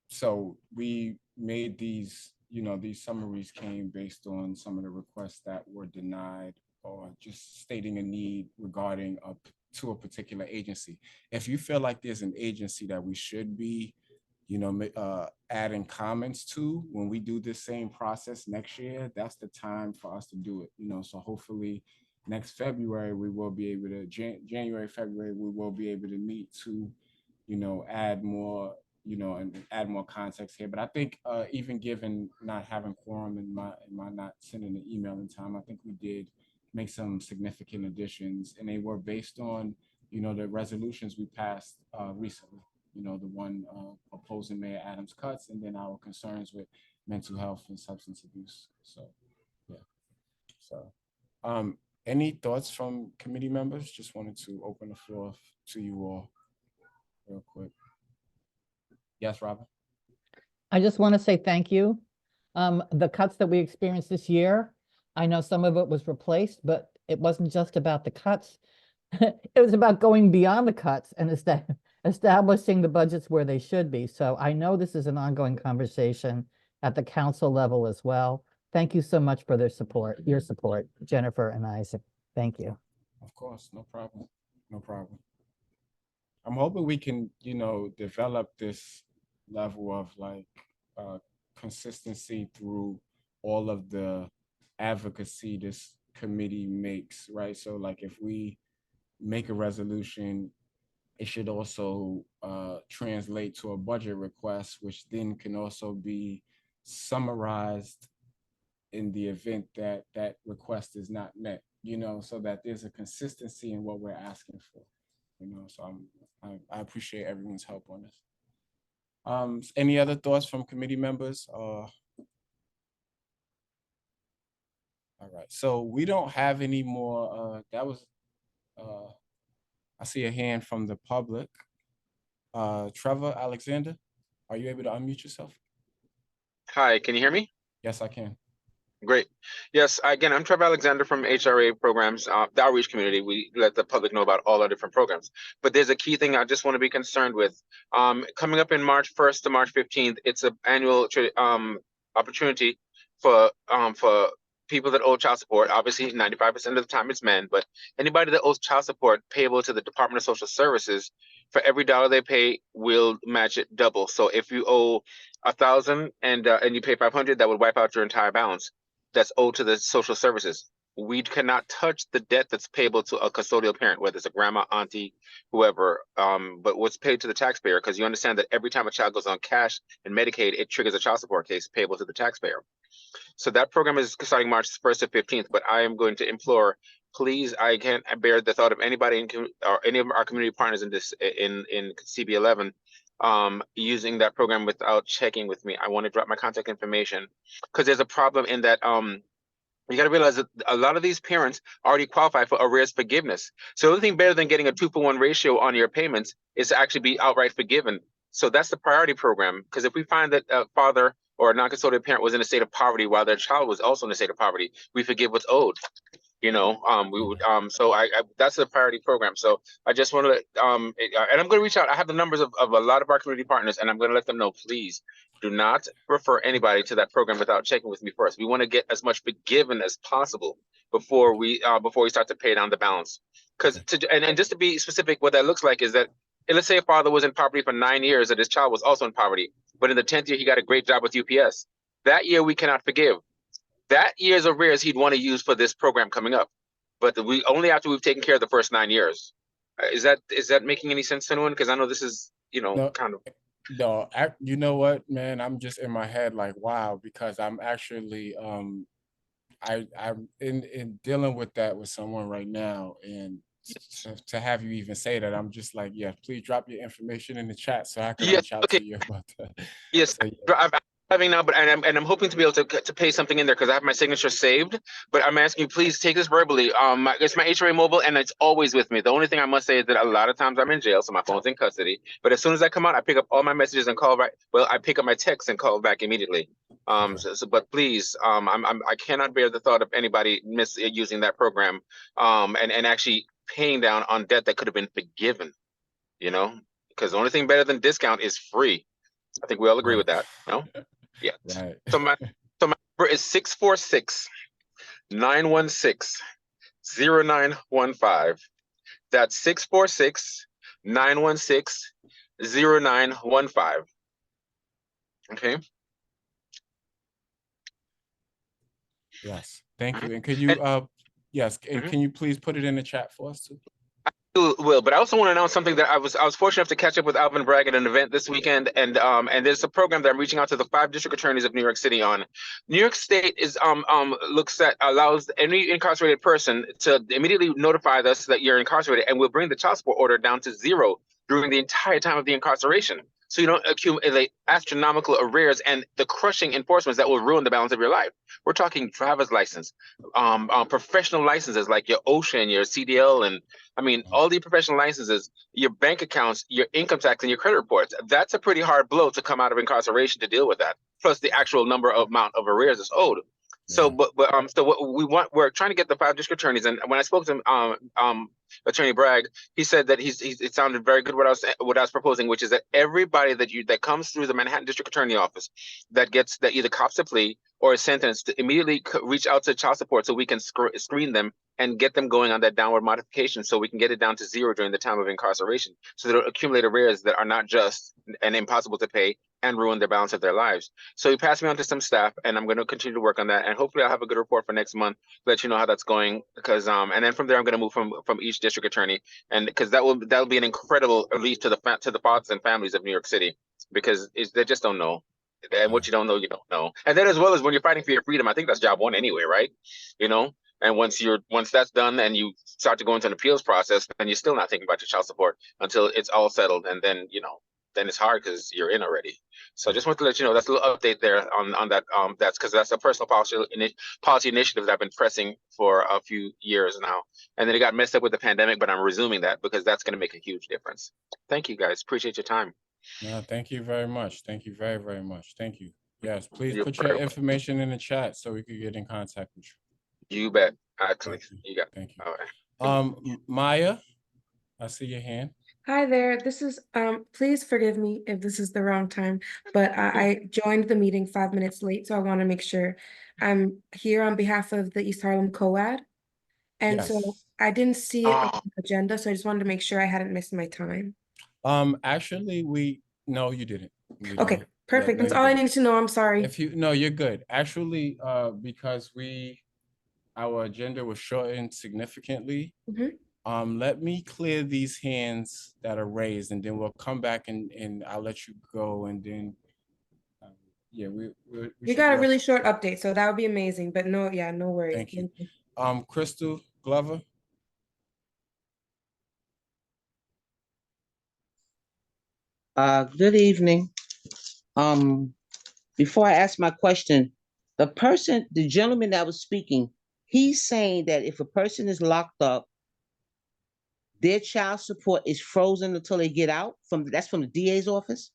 So we made these, you know, these summaries came based on some of the requests that were denied or just stating a need regarding to a particular agency. If you feel like there's an agency that we should be, you know, adding comments to when we do this same process next year, that's the time for us to do it, you know. So hopefully next February, we will be able to, January, February, we will be able to meet to, you know, add more, you know, and add more context here. But I think even given not having quorum and my not sending the email in time, I think we did make some significant additions, and they were based on, you know, the resolutions we passed recently. You know, the one opposing Mayor Adams' cuts, and then our concerns with mental health and substance abuse. So, yeah. So, any thoughts from committee members? Just wanted to open the floor to you all real quick. Yes, Robin? I just want to say thank you. The cuts that we experienced this year, I know some of it was replaced, but it wasn't just about the cuts. It was about going beyond the cuts and establishing the budgets where they should be. So I know this is an ongoing conversation at the council level as well. Thank you so much for your support, Jennifer and Isaac. Thank you. Of course, no problem. No problem. I'm hoping we can, you know, develop this level of like consistency through all of the advocacy this committee makes, right? So like if we make a resolution, it should also translate to a budget request, which then can also be summarized in the event that that request is not met, you know, so that there's a consistency in what we're asking for, you know. So I appreciate everyone's help on this. Any other thoughts from committee members? All right, so we don't have any more. That was, I see a hand from the public. Trevor Alexander, are you able to unmute yourself? Hi, can you hear me? Yes, I can. Great. Yes, again, I'm Trevor Alexander from HRA programs, the outreach community. We let the public know about all our different programs. But there's a key thing I just want to be concerned with. Coming up in March 1st to March 15th, it's an annual opportunity for people that owe child support. Obviously, 95% of the time it's men, but anybody that owes child support payable to the Department of Social Services, for every dollar they pay, we'll match it double. So if you owe 1,000 and you pay 500, that would wipe out your entire balance that's owed to the social services. We cannot touch the debt that's payable to a custodial parent, whether it's a grandma, auntie, whoever, but what's paid to the taxpayer, because you understand that every time a child goes on cash and Medicaid, it triggers a child support case payable to the taxpayer. So that program is starting March 1st to 15th, but I am going to implore please, I can't bear the thought of anybody or any of our community partners in this in CB11 using that program without checking with me. I want to drop my contact information because there's a problem in that you got to realize that a lot of these parents already qualify for arrears forgiveness. So the only thing better than getting a 2-for-1 ratio on your payments is to actually be outright forgiven. So that's the priority program. Because if we find that a father or a non-custodial parent was in a state of poverty while their child was also in a state of poverty, we forgive what's owed. We would so I that's the priority program. So I just want to and I'm going to reach out. I have the numbers of a lot of our community partners, and I'm going to let them know, please do not refer anybody to that program without checking with me first. We want to get as much forgiven as possible before we start to pay down the balance. Because and just to be specific, what that looks like is that, and let's say a father was in poverty for 9 years and his child was also in poverty, but in the 10th year he got a great job with UPS. That year we cannot forgive. That year's arrears he'd want to use for this program coming up, but we only after we've taken care of the first 9 years. Is that making any sense to anyone? Because I know this is No. kind of. No, you know what, man? I'm just in my head like, wow, because I'm actually I'm in dealing with that with someone right now, and to have you even say that, I'm just like, yeah, please drop your information in the chat so I can Yes, reach out okay. to you about that. Yes, So, yeah. I'm having now, but I'm hoping to be able to pay something in there because I have my signature saved. But I'm asking you, please take this verbally. It's my HRA mobile, and it's always with me. The only thing I must say is that a lot of times I'm in jail, so my phone's in custody. But as soon as I come out, I pick up all my messages and call back. Well, I pick up my texts and call back immediately. But please, I cannot bear the thought of anybody misusing that program, and actually paying down on debt that could have been forgiven. Because the only thing better than discount is free. I think we all agree with that. No? Yeah. Right. So my number is 646-916-0915. That's 646-916-0915. Okay. Yes. Thank you. And could you yes, and can you please put it in the chat for us too? Will, but I also want to announce something that I was fortunate enough to catch up with Alvin Bragg at an event this weekend, and there's a program that I'm reaching out to the 5 district attorneys of New York City on. New York State is allows any incarcerated person to immediately notify us that you're incarcerated, and we'll bring the child support order down to 0 during the entire time of the incarceration. So you don't accumulate astronomical arrears and the crushing enforcements that will ruin the balance of your life. We're talking driver's license, professional licenses like your OSHA, your CDL, and I mean, all the professional licenses, your bank accounts, your income tax, and your credit reports. That's a pretty hard blow to come out of incarceration to deal with that. Plus the actual amount of arrears is owed. So, so what we're trying to get the 5 district attorneys, and when I spoke to Attorney Bragg, he said that it sounded very good what I was proposing, which is that everybody that comes through the Manhattan District Attorney Office that either cops a plea or is sentenced to immediately reach out to child support so we can screen them and get them going on that downward modification so we can get it down to 0 during the time of incarceration, so they don't accumulate arrears that are not just and impossible to pay and ruin the balance of their lives. So he passed me on to some staff, and I'm going to continue to work on that, and hopefully I'll have a good report for next month, let you know how that's going, because and then from there I'm going to move from each district attorney, and because that'll be an incredible relief to the fathers and families of New York City, because they just don't know. And what you don't know, you don't know. And then as well as when you're fighting for your freedom, I think that's job 1 anyway, right? And once that's done and you start to go into an appeals process, then you're still not thinking about your child support until it's all settled, and then then it's hard because you're in already. So I just want to let you know that's a little update there on that. That's because that's a personal policy initiative that I've been pressing for a few years now, and then it got messed up with the pandemic, but I'm resuming that because that's going to make a huge difference. Thank you guys, appreciate your time. No, thank you very much. Thank you very, very much. Thank you. Yes, please You're put your very information in the chat so we could get in contact with you. You bet. Actually, Thank you. you got it. Thank you. All right. Maya, I see your hand. Hi there. This is please forgive me if this is the wrong time, but I joined the meeting 5 minutes late, so I want to make sure I'm here on behalf of the East Harlem COAD. And so Yes. I didn't see it on the agenda, so I just wanted to make sure I hadn't missed my time. Actually, no, you didn't. Okay, perfect. No, That's you all I didn't. need to know. I'm sorry. No, you're good. Actually, because our agenda was shortened significantly. Let me clear these hands that are raised, and then we'll come back and I'll let you go, and then yeah, we You got a really short update, so that would be amazing. But no, yeah, no worries. Thank you. Crystal, Glover? Good evening. Before I ask my question, the gentleman that was speaking, he's saying that if a person is locked up, their child support is frozen until they get out that's from the DA's office?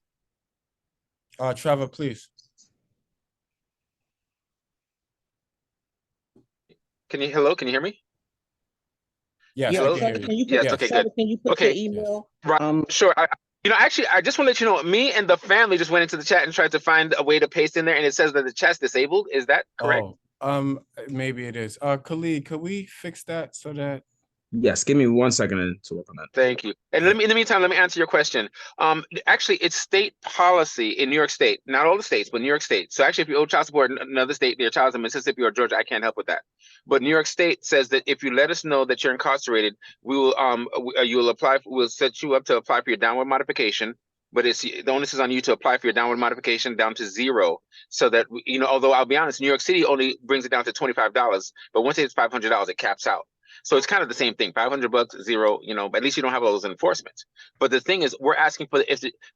Trevor, please. Hello, can you hear me? Yes, Yeah, I Hello? can hear Trevor, you. can you put, Yes, Yes. okay, Trevor, good. can you put Okay. your email? Right, sure. Actually, I just want to let you know, me and the family just went into the chat and tried to find a way to paste in there, and it says that the chat's disabled. Is that correct? Maybe it is. Khalid, could we fix that so that Yes, give me 1 second to work on that. Thank you. And in the meantime, let me answer your question. Actually, it's state policy in New York State, not all the states, but New York State. So actually, if you owe child support in another state, your child's in Mississippi or Georgia, I can't help with that. But New York State says that if you let us know that you're incarcerated, we will we'll set you up to apply for your downward modification. But the onus is on you to apply for your downward modification down to 0, so that although I'll be honest, New York City only brings it down to $25, but once it's $500, it caps out. So it's kind of the same thing, $500, 0, but at least you don't have all those enforcements. But the thing is, we're asking for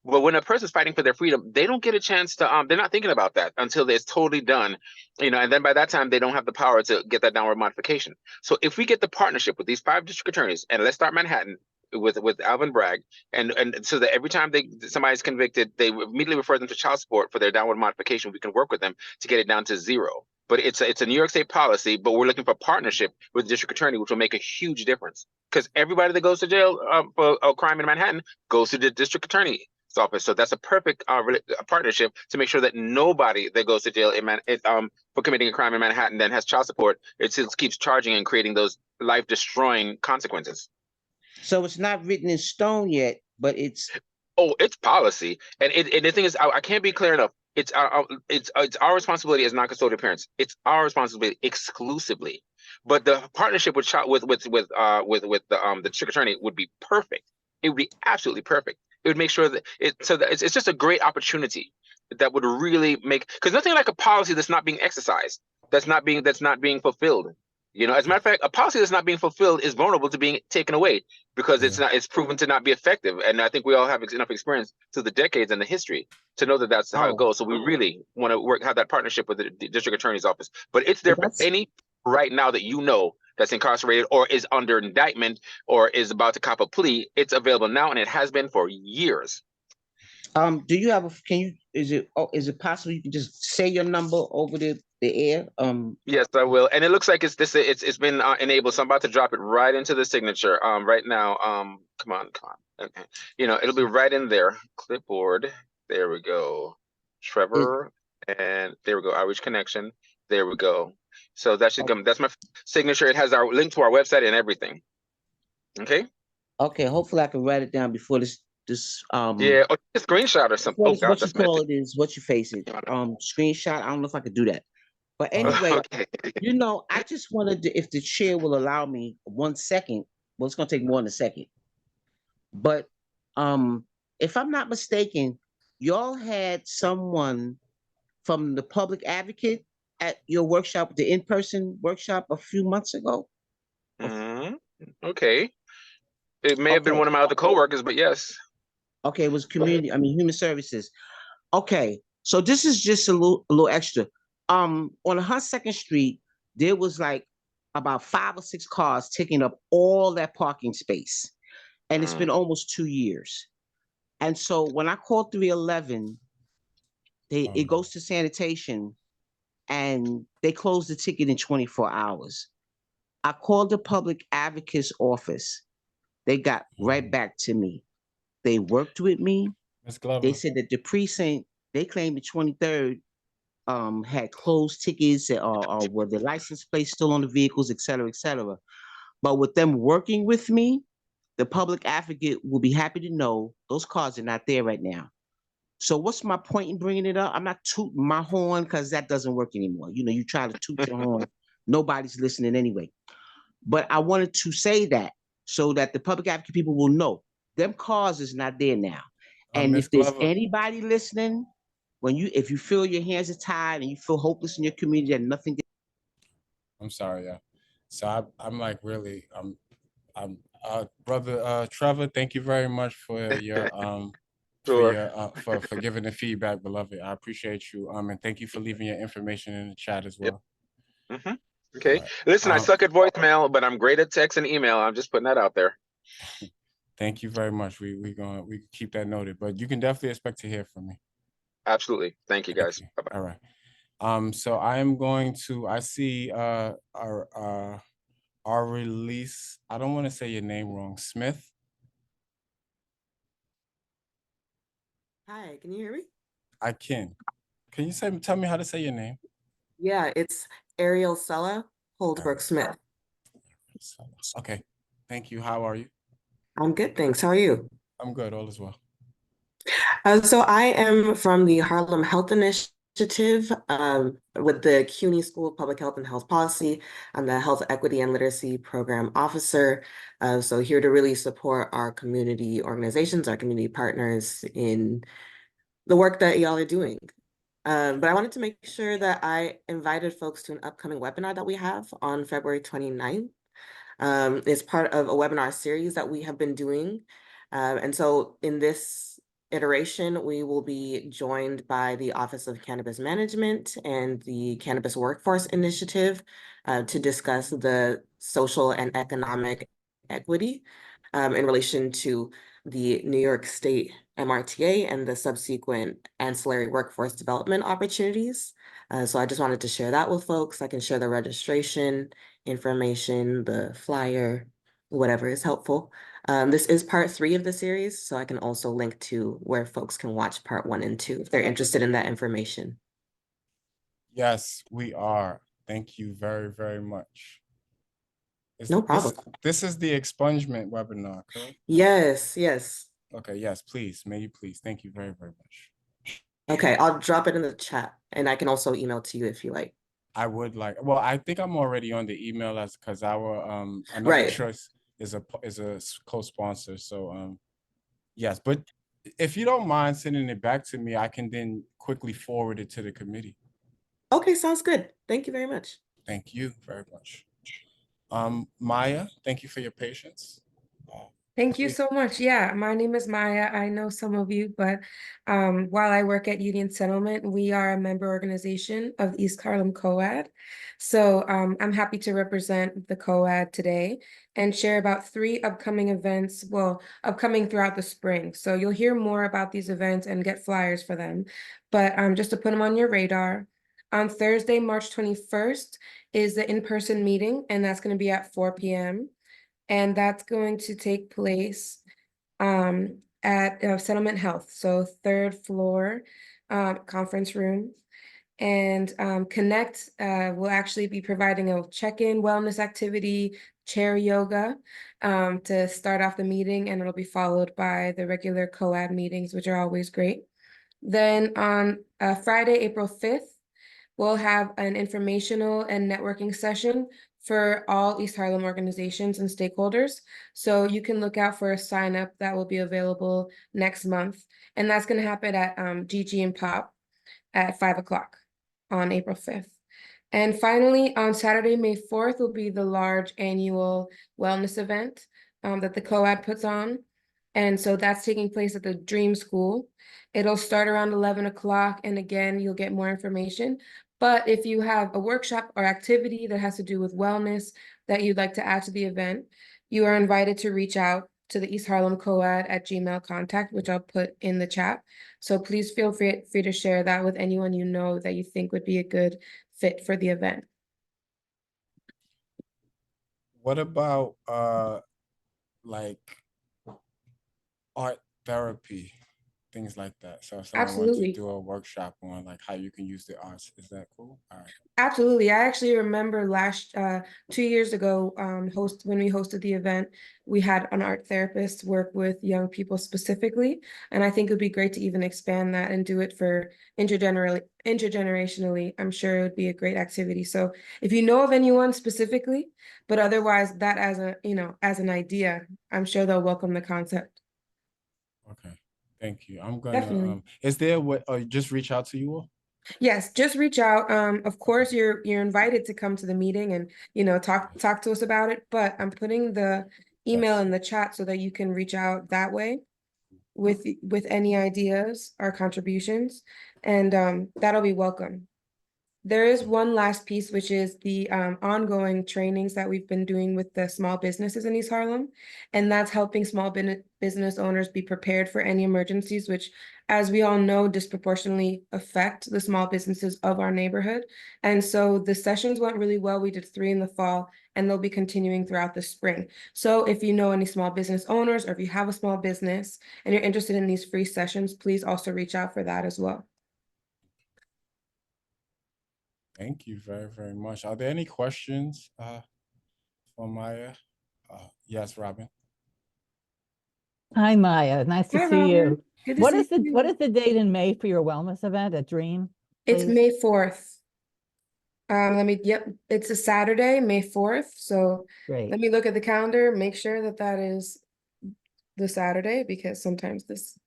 but when a person's fighting for their freedom, they don't get a chance to, they're not thinking about that until it's totally done, and then by that time, they don't have the power to get that downward modification. So if we get the partnership with these 5 district attorneys, and let's start Manhattan with Alvin Bragg, and so that every time somebody's convicted, they immediately refer them to child support for their downward modification, we can work with them to get it down to 0. But it's a New York State policy, but we're looking for partnership with the district attorney, which will make a huge difference. Because everybody that goes to jail for a crime in Manhattan goes to the district attorney's office. So that's a perfect partnership to make sure that nobody that goes to jail for committing a crime in Manhattan then has child support. It just keeps charging and creating those life-destroying consequences. So it's not written in stone yet, but it's policy, and the thing is, I can't be clear enough. It's our responsibility as non-custodial parents. It's our responsibility exclusively. But the partnership with the district attorney would be perfect. It would be absolutely perfect. It would make sure that it's just a great opportunity that would really make, because nothing like a policy that's not being exercised, that's not being fulfilled. As a matter of fact, a policy that's not being fulfilled is vulnerable to being taken away because it's proven to not be effective. And I think we all have enough experience through the decades and the history to know that that's how it goes. So we really want to have that partnership with the district attorney's office. But it's there for any right now that that's incarcerated or is under indictment or is about to cop a plea. It's available now, and it has been for years. Do you have is it possible you can just say your number over the air? Yes, I will. And it looks like it's been enabled. So I'm about to drop it right into the signature right now. Come on. Okay. It'll be right in there. Clipboard. There we go. Trevor. And there we go. Outreach connection. There we go. So that should come. That's my signature. It has our link to our website and everything. Okay. Okay. Hopefully I can write it down before this yeah, or a screenshot or something. Oh God, what you call it is what you face it. Screenshot. I don't know if I could do that. But anyway, okay. I just wanted to, if the chair will allow me 1 second. Well, it's gonna take more than a second. But if I'm not mistaken, y'all had someone from the public advocate at your workshop, the in-person workshop a few months ago. Okay. It may have been one of my other coworkers, but yes. Okay, it was human services. Okay, so this is just a little extra. On 102nd Street, there was like about 5 or 6 cars taking up all that parking space. And it's been almost 2 years. And so when I called 311, it goes to sanitation and they closed the ticket in 24 hours. I called the public advocate's office. They got right back to me. They worked with me. They said that the precinct, they claimed the 23rd had closed tickets or were the license plates still on the vehicles, et cetera, et cetera. But with them working with me, the public advocate will be happy to know those cars are not there right now. So what's my point in bringing it up? I'm not tooting my horn because that doesn't work anymore. You try to toot your horn, nobody's listening anyway. But I wanted to say that so that the public advocate people will know them cars is not there now. And if there's anybody listening, if you feel your hands are tied and you feel hopeless in your community and nothing. I'm sorry, yeah. So I'm like really brother Trevor, thank you very much Sure. for giving the feedback, beloved. I appreciate you. And thank you for leaving your information in the chat as Yep. well. Okay. All right. Listen, I suck at voicemail, but I'm great at text and email. I'm just putting that out there. Thank you very much. We keep that noted, but you can definitely expect to hear from me. Absolutely. Thank you, guys. Bye-bye. All right. So I am going to, I see our release. I don't want to say your name wrong. Smith. Hi, can you hear me? I can. Can you tell me how to say your name? Yeah, it's Ariel Sella Holdbrook Ariel. Smith. Okay. Thank you. How are you? I'm good, thanks. How are you? I'm good. All is well. So I am from the Harlem Health Initiative with the CUNY School of Public Health and Health Policy. I'm the Health Equity and Literacy Program Officer. So here to really support our community organizations, our community partners in the work that y'all are doing. But I wanted to make sure that I invited folks to an upcoming webinar that we have on February 29th. It's part of a webinar series that we have been doing. And so in this iteration, we will be joined by the Office of Cannabis Management and the Cannabis Workforce Initiative to discuss the social and economic equity in relation to the New York State MRTA and the subsequent ancillary workforce development opportunities. So I just wanted to share that with folks. I can share the registration information, the flyer, whatever is helpful. This is part 3 of the series, so I can also link to where folks can watch part 1 and 2 if they're interested in that information. Yes, we are. Thank you very, very much. No problem. This is the expungement webinar, correct? Yes, yes. Okay, yes, please. May you please. Thank you very, very much. Okay, I'll drop it in the chat and I can also email to you if you like. I would like, well, I think I'm already on the email as because our another Right. choice is a co-sponsor. So yes, but if you don't mind sending it back to me, I can then quickly forward it to the committee. Okay, sounds good. Thank you very much. Thank you very much. Maya, thank you for your patience. Thank you so much. Yeah, my name is Maya. I know some of you, but while I work at Union Settlement, we are a member organization of East Harlem COAD. So I'm happy to represent the COAD today and share about 3 upcoming events, well, upcoming throughout the spring. So you'll hear more about these events and get flyers for them. But just to put them on your radar, on Thursday, March 21st is the in-person meeting, and that's going to be at 4 p.m. And that's going to take place at Settlement Health, so 3rd floor conference room. And Connect will actually be providing a check-in wellness activity, chair yoga to start off the meeting, and it'll be followed by the regular COAD meetings, which are always great. Then on Friday, April 5th, we'll have an informational and networking session for all East Harlem organizations and stakeholders. So you can look out for a sign up that will be available next month. And that's going to happen at GG and Pop at 5 o'clock on April 5th. And finally, on Saturday, May 4th will be the large annual wellness event that the COAD puts on. And so that's taking place at the Dream School. It'll start around 11 o'clock. And again, you'll get more information. But if you have a workshop or activity that has to do with wellness that you'd like to add to the event, you are invited to reach out to the East Harlem COAD at Gmail contact, which I'll put in the chat. So please feel free to share that with anyone you know that you think would be a good fit for the event. What about like art therapy, things like that? So if someone wants to Absolutely. do a workshop on like how you can use the arts, is that cool? All right. Absolutely. I actually remember 2 years ago, when we hosted the event, we had an art therapist work with young people specifically. And I think it would be great to even expand that and do it for intergenerationally. I'm sure it would be a great activity. So if you know of anyone specifically, but otherwise that as as an idea, I'm sure they'll welcome the concept. Okay. Thank you. I'm gonna Definitely. is there what just reach out to you all? Yes, just reach out. Of course, you're invited to come to the meeting and talk to us about it. But I'm putting the email in the chat so that you can reach out that way with any ideas or contributions, and that'll be welcome. There is one last piece, which is the ongoing trainings that we've been doing with the small businesses in East Harlem. And that's helping small business owners be prepared for any emergencies, which, as we all know, disproportionately affect the small businesses of our neighborhood. And so the sessions went really well. We did 3 in the fall, and they'll be continuing throughout the spring. So if you know any small business owners, or if you have a small business and you're interested in these free sessions, please also reach out for that as well. Thank you very, very much. Are there any questions for Maya? Yes, Robin. Hi, Maya. Nice to Hi, see Robin. you. Good to What see is you. what is the date in May for your wellness event at Dream? It's please? May 4th. Yep, it's a Saturday, May 4th. So Great. let me look at the calendar, make sure that that is the Saturday, because sometimes these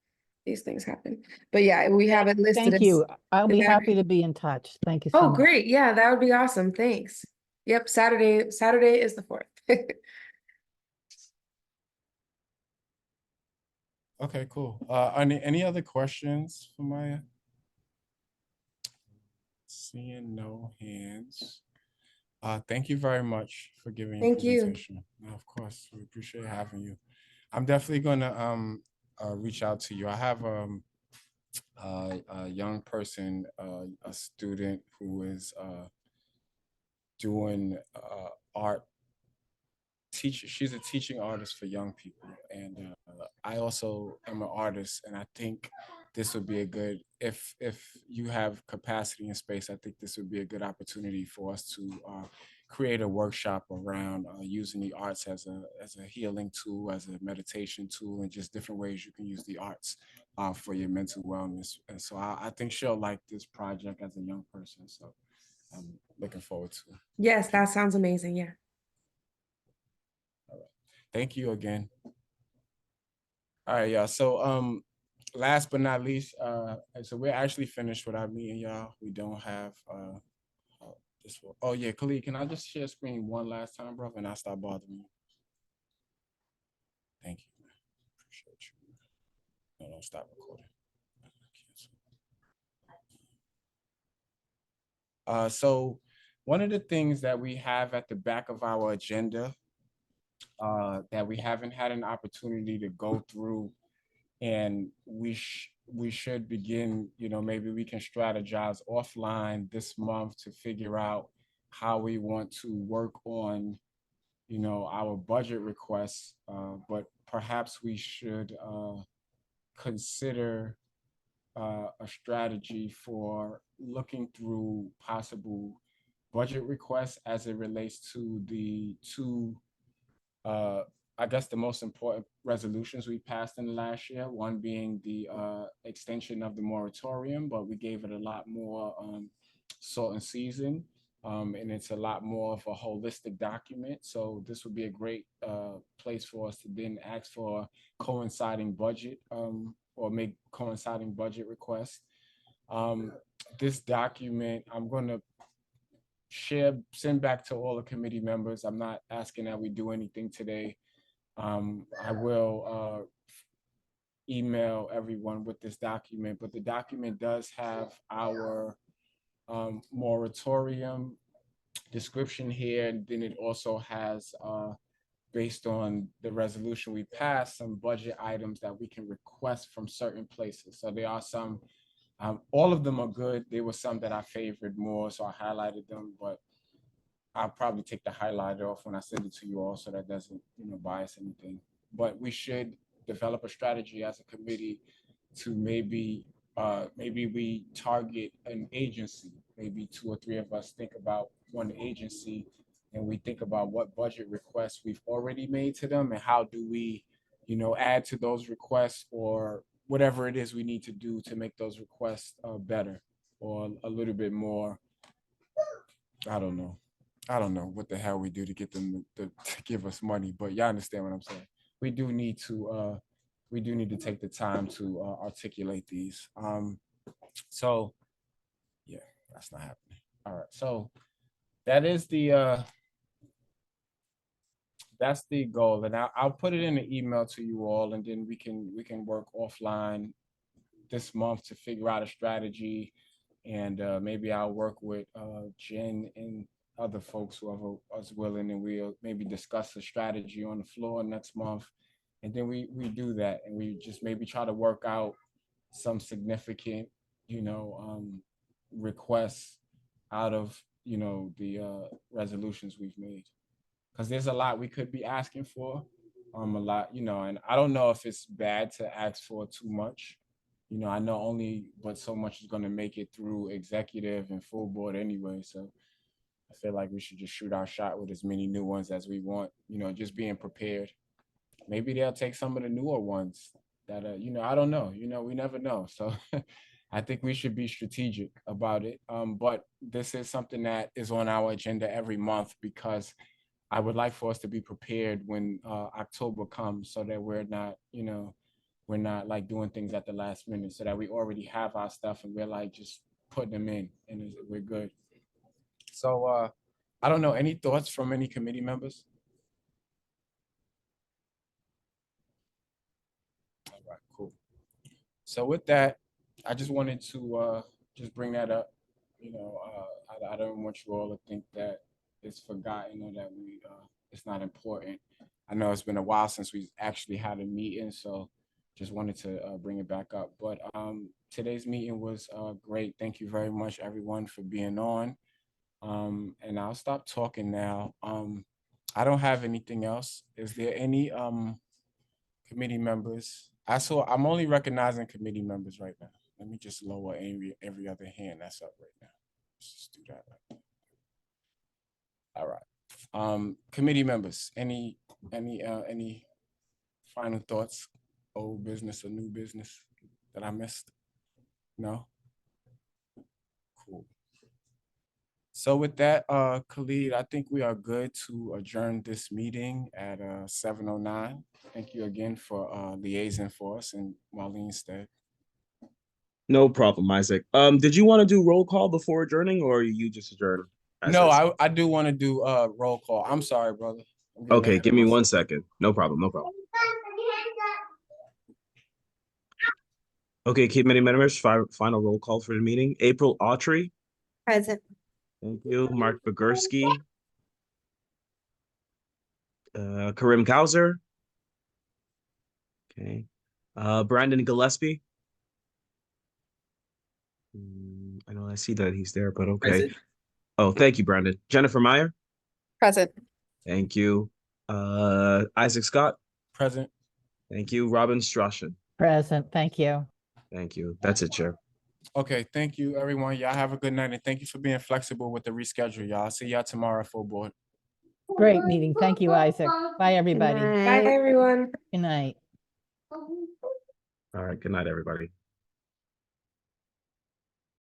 things happen. But yeah, we have it listed Thank as. you. I'll be is that happy right? to be in touch. Thank you so Oh, much. great. Yeah, that would be awesome. Thanks. Yep, Saturday is the 4th. Okay, cool. Any other questions for Maya? Seeing no hands. Thank you very much for giving your Thank you. presentation. No, of course, we appreciate having you. I'm definitely gonna reach out to you. I have a young person, a student who is doing art. She's a teaching artist for young people, and I also am an artist, and I think this would be a good, if you have capacity and space, I think this would be a good opportunity for us to create a workshop around using the arts as a healing tool, as a meditation tool, and just different ways you can use the arts for your mental wellness. And so I think she'll like this project as a young person. So I'm looking forward to it. Yes, that sounds amazing. Yeah. Thank you again. All right, y'all. So last but not least, so we're actually finished with our meeting, y'all. We don't have this one. Oh yeah, Khalid, can I just share screen one last time, bro? And I'll stop bothering you. Thank you, man. Appreciate you. No, stop recording. So one of the things that we have at the back of our agenda that we haven't had an opportunity to go through, and we should begin, maybe we can strategize offline this month to figure out how we want to work on, our budget requests, but perhaps we should consider a strategy for looking through possible budget requests as it relates to the two I guess the most important resolutions we passed in the last year, one being the extension of the moratorium, but we gave it a lot more salt and season, and it's a lot more of a holistic document. So this would be a great place for us to then ask for coinciding budget or make coinciding budget requests. This document, I'm going to send back to all the committee members. I'm not asking that we do anything today. I will email everyone with this document, but the document does have our moratorium description here, and then it also has, based on the resolution we passed, some budget items that we can request from certain places. So there are some, all of them are good. There were some that I favored more, so I highlighted them, but I'll probably take the highlighter off when I send it to you all so that doesn't, bias anything. But we should develop a strategy as a committee to maybe we target an agency, maybe 2 or 3 of us think about one agency, and we think about what budget requests we've already made to them and how do we, add to those requests or whatever it is we need to do to make those requests better or a little bit more, I don't know what the hell we do to get them to give us money, but y'all understand what I'm saying. We do need to take the time to articulate these. So yeah, that's not happening. All right, so that is the that's the goal, and I'll put it in an email to you all, and then we can work offline this month to figure out a strategy, and maybe I'll work with Jen and other folks, whoever is willing, and we'll maybe discuss a strategy on the floor next month, and then we do that, and we just maybe try to work out some significant, requests out of the resolutions we've made, because there's a lot we could be asking for, a lot, and I don't know if it's bad to ask for too much. I know only but so much is going to make it through executive and full board anyway. So I feel like we should just shoot our shot with as many new ones as we want, just being prepared. Maybe they'll take some of the newer ones that, I don't know, we never know. So I think we should be strategic about it. But this is something that is on our agenda every month, because I would like for us to be prepared when October comes, so that we're not, like doing things at the last minute, so that we already have our stuff and we're like just putting them in and we're good. So I don't know, any thoughts from any committee members? All right, cool. So with that, I just wanted to just bring that up. I don't want you all to think that it's forgotten or that it's not important. I know it's been a while since we actually had a meeting, so just wanted to bring it back up. But today's meeting was great. Thank you very much, everyone, for being on. And I'll stop talking now. I don't have anything else. Is there any committee members? I'm only recognizing committee members right now. Let me just lower every other hand that's up right now. Let's just do that. All right. Committee members, any final thoughts, old business or new business that I missed? No? Cool. So with that, Khalid, I think we are good to adjourn this meeting at 7:09. Thank you again for liaising for us and Marlene's stead. No problem, Isaac. Did you want to do roll call before adjourning, or are you just adjourn? No, I do want to do roll call. I'm sorry, brother. Okay, give me 1 second. No problem, no problem. Okay, committee members, final roll call for the meeting. April Autry. Present. Thank you. Mark Bogursky. Karim Kauser. Okay. Brandon Gillespie. I know I see that he's there, but okay. Present. Oh, thank you, Brandon. Jennifer Meyer. Present. Thank you. Isaac Scott. Present. Thank you. Robin Strashen. Present, thank you. Thank you. That's it, Chair. Okay, thank you, everyone. Y'all have a good night, and thank you for being flexible with the reschedule, y'all. See y'all tomorrow at full board. Great meeting. Thank you, Isaac. Bye, everybody. Bye, everyone. Good night. All right. Good night, everybody.